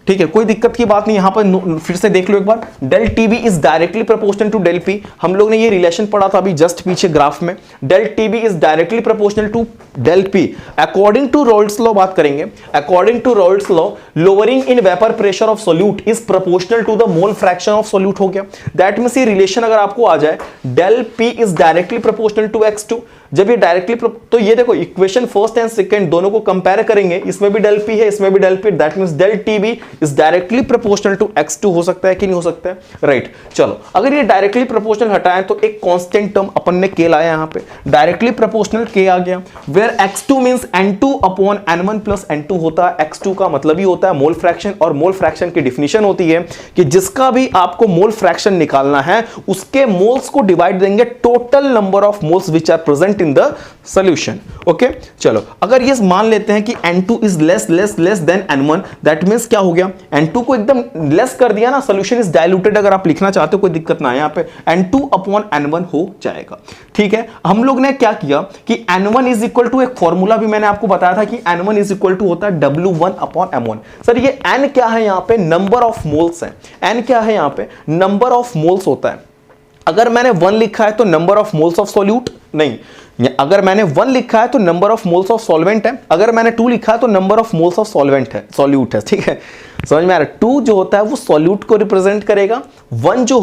ठीक है, कोई दिक्कत की बात नहीं। यहां पर फिर से देख लो एक बार, del TB is directly proportional to del P, हम लोग ने ये रिलेशन पढ़ा था अभी जस्ट पीछे ग्राफ में। Del TB is directly proportional to del P according to Raoult's law, बात करेंगे according to Raoult's law, lowering in vapour pressure of solute is proportional to the mole fraction of solute हो गया। That means ये relation अगर आपको आ जाए, del P is directly proportional to x2, जब ये डायरेक्टली तो ये देखो इक्वेशन फर्स्ट एंड सेकंड दोनों को कंपेयर करेंगे, इसमें भी डेल पी है, इसमें भी del P, that means del TB is directly proportional to x2 हो सकता है कि नहीं हो सकता है, राइट। चलो अगर ये डायरेक्टली प्रोपोर्शनल हटाएं तो एक कांस्टेंट टर्म अपन ने k लाया यहां पे, डायरेक्टली प्रोपोर्शनल k आ गया, where x2 means n2 upon n1 plus n2 होता है। x2 का मतलब ही होता है मोल फ्रैक्शन, और मोल फ्रैक्शन की डेफिनेशन होती है कि जिसका भी आपको मोल फ्रैक्शन निकालना है उसके मोल्स को डिवाइड देंगे total number of moles which are present in the solution, okay. चलो अगर ये मान लेते हैं कि n2 is less than n1, that means क्या हो गया, n2 को एकदम लेस कर दिया ना, सॉल्यूशन इज डाइल्यूटेड, अगर आप लिखना चाहते हो कोई दिक्कत ना है, यहाँ पे n2 अपॉन n1 हो जाएगा, ठीक है। हम लोग ने क्या किया कि n1 इज इक्वल टू, एक फॉर्मूला भी मैंने आपको बताया था कि n1 इज इक्वल टू होता है W1 अपॉन m1। सर ये n क्या है, यहाँ पे नंबर ऑफ मोल्स है, n क्या है यहाँ पे, नंबर ऑफ मोल्स होता है। अगर मैंने 1 लिखा है तो number of moles of solute नहीं, अगर मैंने 1 लिखा है तो number of moles of solvent है, अगर मैंने 2 लिखा है तो number of moles of solvent है, सॉल्यूट है, ठीक है, समझ में आ रहा है। 2 जो होता है वो सॉल्यूट को रिप्रेजेंट करेगा, 1 जो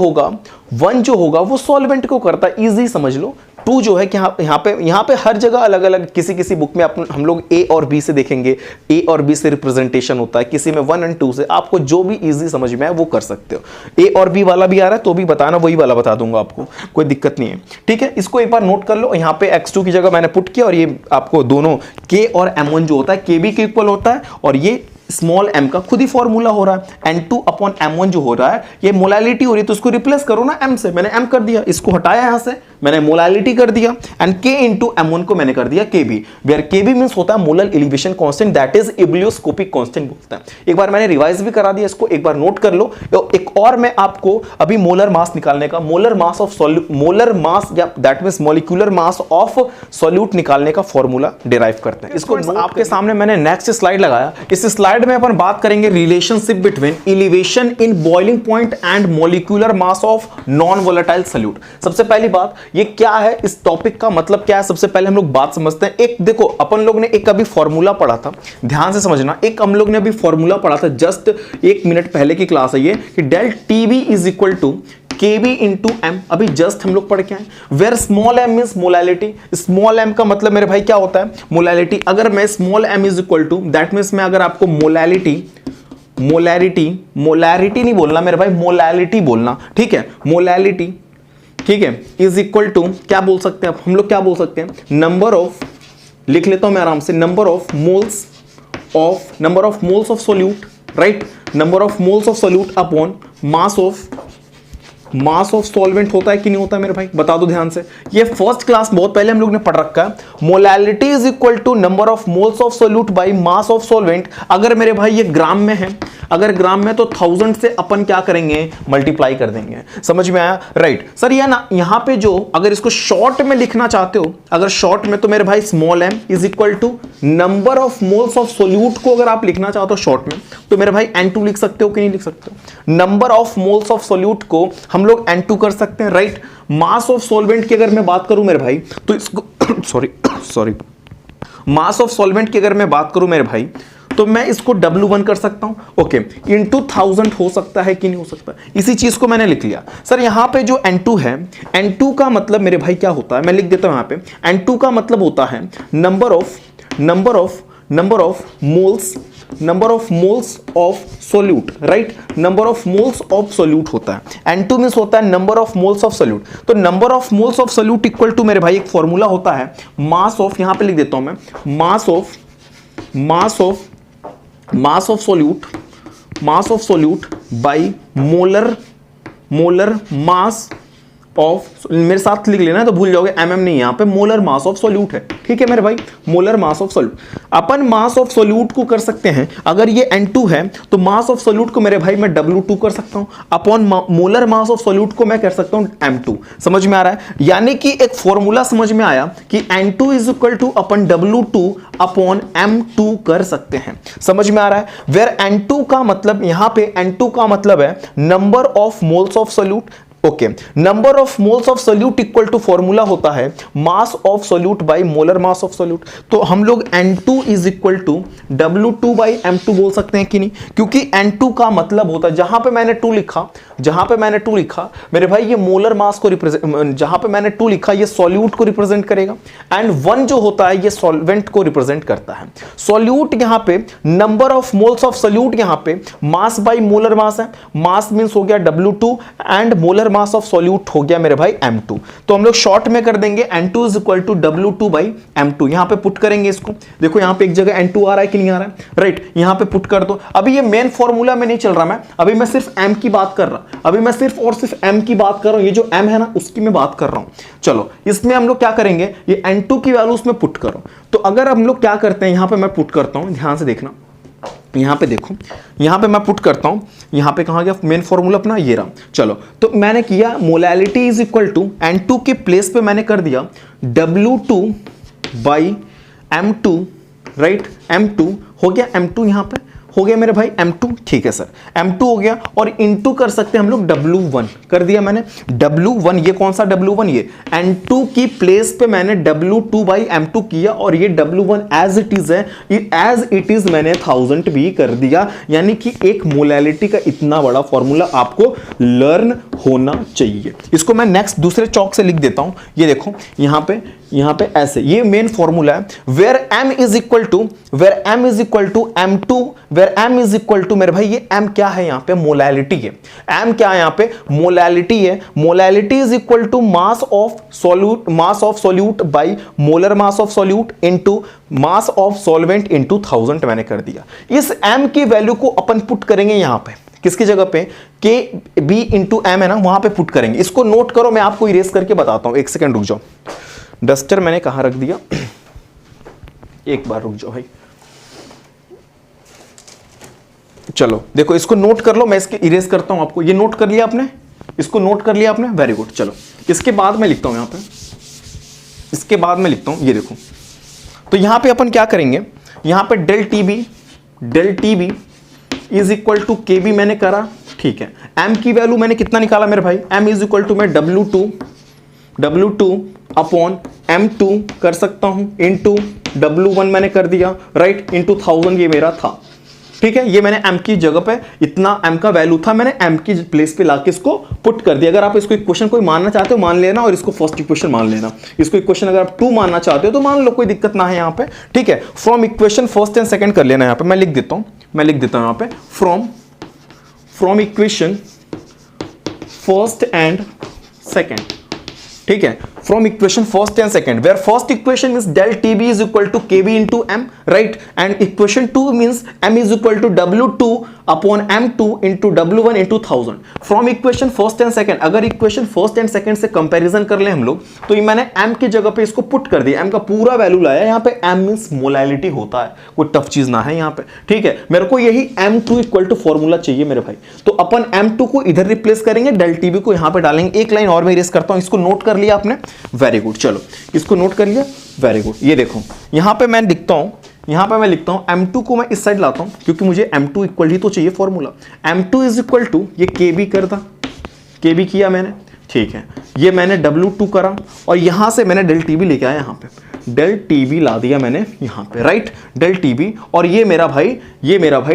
होगा वो सॉल्वेंट को करता है, इजी समझ लो। 2 जो है कि यहाँ पे हर जगह अलग अलग, किसी बुक में हम लोग A और B से देखेंगे, A और B से रिप्रेजेंटेशन होता है, किसी में 1 और 2 से, आपको जो भी इजी समझ में आए वो कर सकते हो। A और B वाला भी आ रहा है तो भी बताना, वही वाला बता दूंगा आपको, कोई दिक्कत नहीं है, ठीक है। इसको एक बार नोट कर लो, यहाँ पे x2 की जगह मैंने पुट किया, और ये आपको दोनों k और m1 जो होता है kb के इक्वल होता है, और ये स्मॉल m का खुद ही फॉर्मूला हो रहा है, n2 अपॉन m1 जो हो रहा है ये मोलैलिटी हो रही है, तो उसको रिप्लेस करो ना m से, मैंने m कर दिया, इसको हटाया यहां से, मैंने मोलैलिटी कर दिया, एंड k इंटू m1 को मैंने कर दिया kb, वेयर kb मींस होता है molar elevation constant, that is ebullioscopic constant बोलता है। एक बार मैंने रिवाइज भी करा दिया, इसको एक बार नोट कर लो। एक और मैं आपको अभी मोलर मास निकालने का, मोलर मास या that means molecular mass of solute निकालने का फॉर्मूला डिराइव करते हैं। इसको आपके सामने मैंने नेक्स्ट स्लाइड लगाया, इस स्लाइड में अपन बात करेंगे relationship between elevation in boiling point and molecular mass of non volatile solute. सबसे पहली बात ये क्या है, इस टॉपिक का मतलब क्या है, सबसे पहले हम लोग बात समझते हैं। एक देखो अपन लोग ने एक अभी फॉर्मूला पढ़ा था, ध्यान से समझना, एक हम लोग ने अभी फॉर्मूला पढ़ा था, जस्ट 1 मिनट पहले की क्लास है ये, कि del TB is equal to kb into m, अभी जस्ट हम लोग पढ़ के आए। Where small m means molality, small m का मतलब मेरे भाई क्या होता है, मोलैलिटी। अगर मैं small m is equal to, that means मैं अगर आपको मोलैरिटी नहीं बोलना मेरे भाई, मोलैलिटी बोलना, ठीक है, मोलैलिटी, ठीक है, इज इक्वल टू क्या बोल सकते हैं हम लोग, क्या बोल सकते हैं, नंबर ऑफ, लिख लेता हूं मैं आराम से, number of moles of solute, right, number of moles of solute upon mass of solvent होता है कि नहीं होता है मेरे भाई, बता दो ध्यान से। ये फर्स्ट क्लास बहुत पहले हम लोग ने पढ़ रखा है, molality is equal to number of moles of solute by mass of solvent. अगर मेरे भाई ये ग्राम में है अगर ग्राम में तो 1000 से अपन क्या करेंगे, मल्टीप्लाई कर देंगे। समझ में आया? Right sir. ये ना यहां पे जो अगर इसको शॉर्ट में लिखना चाहते हो, अगर शॉर्ट में, तो मेरे भाई small m is equal to number of moles of solute को अगर आप लिखना चाहते हो शॉर्ट में, तो मेरे भाई N2 लिख सकते हो कि नहीं लिख सकते हो? Number of moles of solute को हम लोग N2 कर सकते हैं, राइट। मास ऑफ सॉल्वेंट की अगर मैं बात करूं मेरे भाई, तो इसको सॉरी मास ऑफ सॉल्वेंट की अगर मैं बात करूं मेरे भाई, तो मैं इसको W1 कर सकता हूं, ओके, इंटू 1000 हो सकता है कि नहीं हो सकता? इसी चीज को मैंने लिख लिया। सर यहां पे जो N2 है, N2 का मतलब मेरे भाई क्या होता है, मैं लिख देता हूं यहां पे। N2 का मतलब होता है number of moles of solute, right. Number of moles of solute होता है। N2 मींस होता है number of moles of solute. तो number of moles of solute equal to मेरे भाई एक फॉर्मूला होता है मास ऑफ, यहां पे लिख देता हूं मैं, मास of solute by molar mass of, मेरे साथ लिख लेना तो भूल जाओगे, mm नहीं, यहां पे मोलर मास ऑफ सोल्यूट है, ठीक है मेरे भाई, molar mass of solute. Upon mass of solute को कर सकते हैं, अगर ये N2 है तो मास ऑफ सोल्यूट को मेरे भाई मैं W2 कर सकता हूं, upon molar mass of solute को मैं कर सकता हूं M2। समझ में आ रहा है? यानी कि एक फॉर्मूला समझ में आया कि N2 is equal to upon W2 upon M2 कर सकते हैं। समझ में आ रहा है? वेयर N2 का मतलब, यहां पे N2 का मतलब है number of moles of solute, okay. Number of moles of solute equal to formula होता है mass of solute by molar mass of solute. तो हम लोग N2 is equal to W2 by M2 बोल सकते हैं कि नहीं? क्योंकि N2 का मतलब होता है, जहां पे मैंने 2 लिखा मेरे भाई, ये मोलर मास को रिप्रेजेंट, जहां पे मैंने 2 लिखा ये सॉल्यूट को रिप्रेजेंट करेगा, एंड 1 जो होता है ये सॉल्वेंट को रिप्रेजेंट करता है। सॉल्यूट यहां पे number of moles of solute, यहां पे मास बाई मोलर मास है, मास मींस हो गया W2 and molar mass of solute हो गया मेरे भाई M2। तो हम लोग शॉर्ट में कर देंगे N2 is equal to W2 by M2। यहां पे पुट करेंगे इसको, देखो यहां पे एक जगह N2 आ रहा है कि नहीं आ रहा है, राइट। यहां पे पुट कर दो। अभी ये मेन फॉर्मूला में नहीं चल रहा मैं, अभी मैं सिर्फ M की बात कर रहा, अभी मैं सिर्फ और सिर्फ M की बात कर रहा हूं, ये जो M है ना उसकी मैं बात कर रहा हूं। चलो इसमें हम लोग क्या करेंगे, ये N2 की वैल्यू उसमें पुट करो। तो अगर हम लोग क्या करते हैं, यहां पे मैं पुट करता हूं, ध्यान से देखना, यहां पे देखो, यहां पे मैं पुट करता हूं, यहां पे कहां गया मेन फॉर्मूला अपना, ये रहा। चलो तो मैंने किया molality is equal to N2 के प्लेस पे मैंने कर दिया W2 by M2, right. M2 हो गया, M2 यहां पे हो गया मेरे भाई M2, ठीक है सर, M2 हो गया, और इनटू कर सकते हैं हम लोग W1 कर दिया मैंने। W1 ये कौन सा W1, ये N2 की प्लेस पे मैंने W2 बाई M2 किया, और ये W1 एज इट इज है, एज इट इज मैंने 1000 भी कर दिया। यानी कि एक मोलैलिटी का इतना बड़ा फॉर्मूला आपको लर्न होना चाहिए। इसको मैं नेक्स्ट दूसरे चौक से लिख देता हूं, ये देखो यहां पे ऐसे, ये मेन फॉर्मूला है। Where M is equal to M2, where M is equal to मेरे भाई, ये M क्या है यहां पे, मोलैलिटी है। M क्या है यहां पे, मोलैलिटी है। Molality is equal to mass of solute by molar mass of solute into mass of solvent into 1000 मैंने कर दिया। इस M की वैल्यू को अपन पुट करेंगे यहां पे, किसकी जगह पे, KB इंटू M है ना, वहां पे पुट करेंगे। इसको नोट करो, मैं आपको इरेज करके बताता हूं, एक सेकंड रुक जाओ। डस्टर मैंने कहां रख दिया, एक बार रुक जाओ भाई। चलो देखो इसको नोट कर लो, मैं इसके इरेज करता हूं आपको। ये नोट कर लिया आपने, इसको नोट कर लिया आपने, वेरी गुड। चलो इसके बाद मैं लिखता हूं यहां पे, इसके बाद मैं लिखता हूं, ये देखो। तो यहां पे अपन क्या करेंगे, यहां पे del TB is equal to KB मैंने करा, ठीक है। M की वैल्यू मैंने कितना निकाला मेरे भाई, M इज इक्वल टू मैं W2 अपॉन M2 कर सकता हूं, इनटू W1 मैंने कर दिया, राइट, इनटू 1000 ये मेरा था, ठीक है। ये मैंने M की जगह पे इतना M का वैल्यू था, मैंने M की प्लेस पे लाके इसको पुट कर दिया। अगर आप इसको इक्वेशन कोई मानना चाहते हो मान लेना, और इसको फर्स्ट इक्वेशन मान लेना। इसको इक्वेशन अगर आप 2 मानना चाहते हो तो मान लो, कोई दिक्कत ना है यहाँ पे, ठीक है। From equation first and second कर लेना, यहाँ पे मैं लिख देता हूँ यहाँ पे, from equation first and second, ठीक है। from equation first and second, where first equation is del TB is equal to KB into M, right? And equation 2 means M is equal to W2 upon M2 into W1 into 1000. From equation first and second, अगर equation first and second से comparison कर ले हम लोग, तो ये मैंने M की जगह पे इसको पुट कर दिया, M का पूरा वैल्यू लाया, यहाँ पे M मीन्स मोलैलिटी होता है, कोई टफ चीज ना है यहाँ पे, ठीक है। मेरे को यही M2 इक्वल टू फॉर्मूला चाहिए मेरे भाई, तो अपन M2 को इधर रिप्लेस करेंगे, डेल TB को यहाँ पे डालेंगे। एक लाइन और मैं इरेज करता हूँ, इसको नोट कर लिया आपने, वेरी गुड, चलो इसको नोट कर लिया, वेरी गुड। ये देखो यहाँ पे मैं लिखता हूँ, यहाँ पे मैं लिखता हूँ M2 को मैं इस साइड लाता हूँ, क्योंकि मुझे M2 इक्वल ही तो चाहिए formula. M2 is equal to, ये KB कर था, KB किया मैंने, ठीक है, ये मैंने W2 करा और यहां से मैंने डेल TB लेके आया, यहाँ पे डेल TB ला दिया मैंने यहाँ पे, राइट, डेल TB, और ये मेरा भाई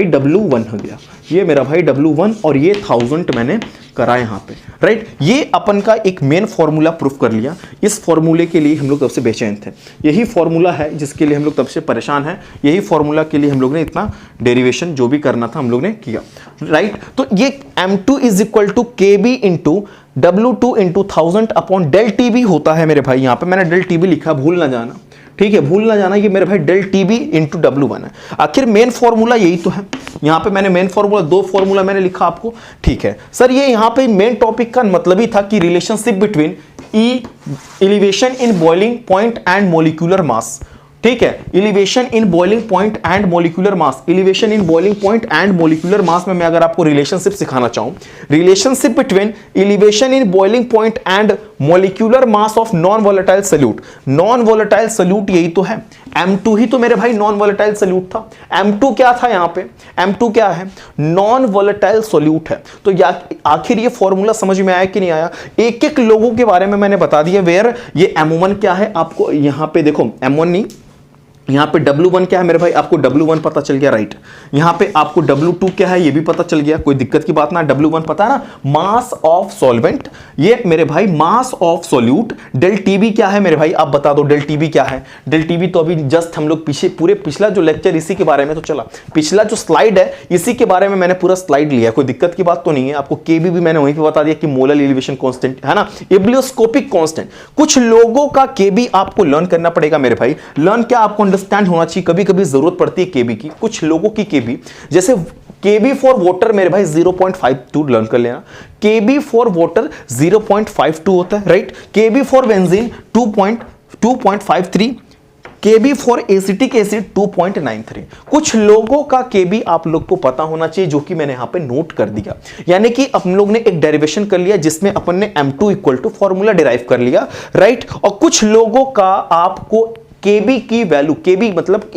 W1 हो गया, ये मेरा भाई W1 और ये 1000 मैंने करा यहाँ पे, राइट। ये अपन का एक मेन फॉर्मूला प्रूफ कर लिया। इस फॉर्मूले के लिए हम लोग तब से बेचैन थे, यही फॉर्मूला है जिसके लिए हम लोग तब से परेशान हैं, यही फॉर्मूला के लिए हम लोग ने इतना डेरिवेशन जो भी करना था हम लोग ने किया, राइट। तो ये M2 is equal to KB into W2 into 1000 upon del TB होता है मेरे भाई। यहाँ पे मैंने डेल TB लिखा, भूल ना जाना, ठीक है, भूल ना जाना, ये मेरे भाई डेल TB इंटू W1 है। आखिर मेन फॉर्मूला यही तो है, यहाँ पे मैंने मेन फॉर्मूला, दो फॉर्मूला मैंने लिखा आपको, ठीक है सर। ये यहाँ पे मेन टॉपिक का मतलब ही था कि relationship between elevation in boiling point and molecular mass, ठीक है, elevation in boiling point and molecular mass, elevation in boiling point and molecular mass में मैं अगर आपको रिलेशनशिप सिखाना चाहूं, relationship between elevation in boiling point and molecular mass of non volatile solute, non volatile solute यही तो है, M2 ही तो मेरे भाई नॉन वोलेटाइल सॉल्यूट था। M2 क्या था यहाँ पे, M2 क्या है, नॉन वोलेटाइल सॉल्यूट है। तो आखिर ये फॉर्मूला समझ में आया कि नहीं आया, एक एक लोगों के बारे में मैंने बता दिया। वेयर ये M1 क्या है, आपको यहाँ पे देखो M1 नहीं, यहाँ पे W1 क्या है मेरे भाई, आपको W1 पता चल गया, राइट। यहाँ पे आपको W2 क्या है ये भी पता चल गया, कोई दिक्कत की बात ना। W1 पता है ना, मास ऑफ सॉल्वेंट, ये मेरे भाई mass of solute. Del TB क्या है मेरे भाई, आप बता दो डेल TB क्या है। डेल TB तो अभी जस्ट हम लोग पीछे पूरे पिछला जो लेक्चर इसी के बारे में तो चला, पिछला जो स्लाइड है इसी के बारे में मैंने पूरा स्लाइड लिया, कोई दिक्कत की बात तो नहीं है। आपको KB भी मैंने वहीं पे बता दिया कि मोलर एलिवेशन कांस्टेंट है ना, एब्लियोस्कोपिक कांस्टेंट। कुछ लोगों का KB आपको लर्न करना पड़ेगा मेरे भाई, लर्न क्या आपको अंडरस्टैंड होना चाहिए, कभी कभी जरूरत पड़ती है KB की, कुछ लोगों की KB, जैसे KB फॉर वाटर मेरे भाई 0.52 लर्न कर लेना, KB फॉर वाटर 0.52 होता है, right. KB for benzene 2.53, KB for acetic acid 2.93। कुछ लोगों का KB आप लोग को पता होना चाहिए, जो कि मैंने यहां पे नोट कर दिया। यानी कि हम लोग ने एक डेरिवेशन कर लिया जिसमें अपन ने M2 equal to formula derive कर लिया, राइट। और कुछ लोगों का आपको KB की वैल्यू, KB मतलब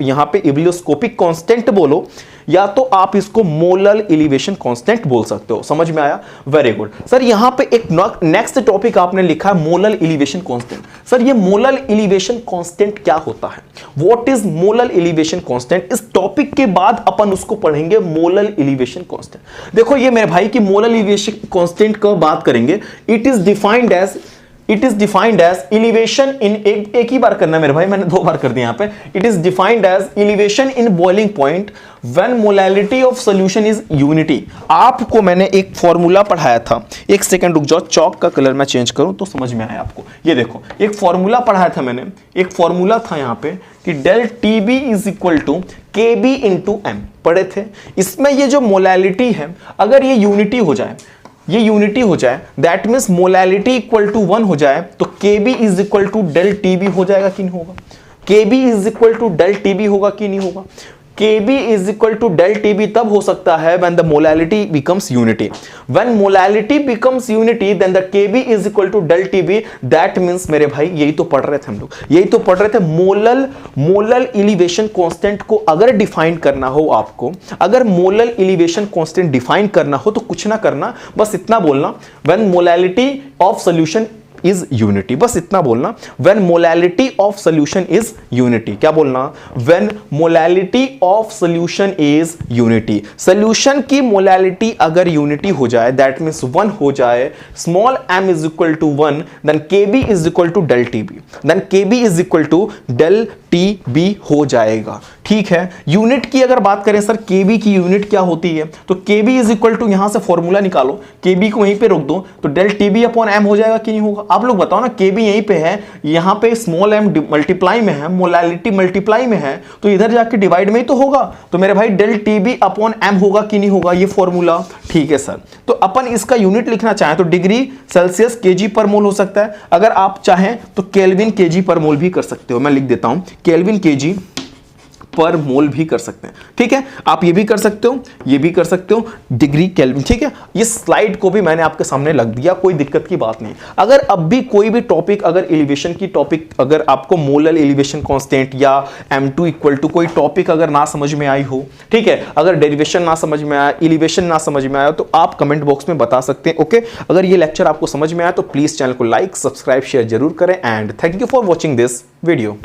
यहां पे एब्लियोस्कोपिक कांस्टेंट बोलो, या तो आप इसको मोलर एलिवेशन कांस्टेंट बोल सकते हो। समझ में आया, वेरी गुड सर। यहां पे एक नेक्स्ट टॉपिक आपने लिखा है मोलर एलिवेशन कांस्टेंट। सर ये मोलर एलिवेशन कांस्टेंट क्या होता है, what is molar elevation constant, इस टॉपिक के बाद अपन उसको पढ़ेंगे मोलर एलिवेशन कांस्टेंट। देखो ये मेरे भाई की मोलर एलिवेशन कांस्टेंट का बात करेंगे, it is defined as elevation in, एक ही बार करना मेरे भाई, मैंने दो बार कर दिया यहां पे। It is defined as elevation in boiling point when molality of solution is unity. आपको मैंने एक फॉर्मूला पढ़ाया था, एक सेकंड रुक जाओ, चौक का कलर मैं चेंज करूं तो समझ में आया आपको। ये देखो एक फॉर्मूला पढ़ाया था मैंने, एक फॉर्मूला था यहां पे कि del TB is equal to KB into M, पढ़े थे। इसमें ये जो मोलैलिटी है, अगर ये यूनिटी हो जाए, ये यूनिटी हो जाए, that means molality equal to 1 हो जाए, तो KB is equal to del TB हो जाएगा कि नहीं होगा, KB is equal to del TB होगा कि नहीं होगा। KB is equal to del TB तब हो सकता है when the molality becomes unity. When molality becomes unity, then the KB is equal to del TB. That means मेरे भाई यही तो पढ़ रहे थे हम लोग, यही तो पढ़ रहे थे। मोलर एलिवेशन कांस्टेंट को अगर डिफाइन करना हो आपको, अगर मोलर एलिवेशन कांस्टेंट डिफाइन करना हो तो कुछ ना करना, बस इतना बोलना when molality of solution is unity, बस इतना बोलना। when molality of solution is unity, क्या बोलना, when molality of solution is unity, solution की molality अगर unity हो जाए, that means 1 हो जाए, small m is equal to 1, then KB is equal to del TB, then KB is equal to del TB हो जाएगा। ठीक है। यूनिट की अगर बात करें सर, केबी की यूनिट क्या होती है, तो केबी इज इक्वल टू, यहां से फॉर्मूला निकालो, केबी को वहीं पे रोक दो तो डेल टीबी अपॉन एम हो जाएगा कि नहीं होगा। आप लोग बताओ ना, केबी यहीं पे है, यहां पे स्मॉल एम मल्टीप्लाई में है, मोलालिटी मल्टीप्लाई में है, तो इधर जाके डिवाइड में ही तो होगा। तो मेरे भाई डेल टीबी अपॉन एम होगा कि नहीं होगा, ये फॉर्मूला। ठीक है सर, तो अपन इसका यूनिट लिखना चाहें तो डिग्री सेल्सियस केजी पर मोल हो सकता है, अगर आप चाहें तो केल्विन केजी पर मोल भी कर सकते हो। मैं लिख देता हूं केल्विन केजी पर मोल भी कर सकते हैं। ठीक है, आप ये भी कर सकते हो, ये भी कर सकते हो, डिग्री केल्विन। ठीक है, ये स्लाइड को भी मैंने आपके सामने लग दिया, कोई दिक्कत की बात नहीं। अगर अब भी कोई भी टॉपिक, अगर एलिवेशन की टॉपिक, अगर आपको मोलर एलिवेशन कांस्टेंट या m2 इक्वल टू कोई टॉपिक अगर ना समझ में आई हो, ठीक है, अगर डेरिवेशन ना समझ में आया, एलिवेशन ना समझ में आया, तो आप कमेंट बॉक्स में बता सकते हैं। ओके, अगर ये लेक्चर आपको समझ में आया तो प्लीज चैनल को लाइक, सब्सक्राइब, शेयर जरूर करें and thank you for watching this video.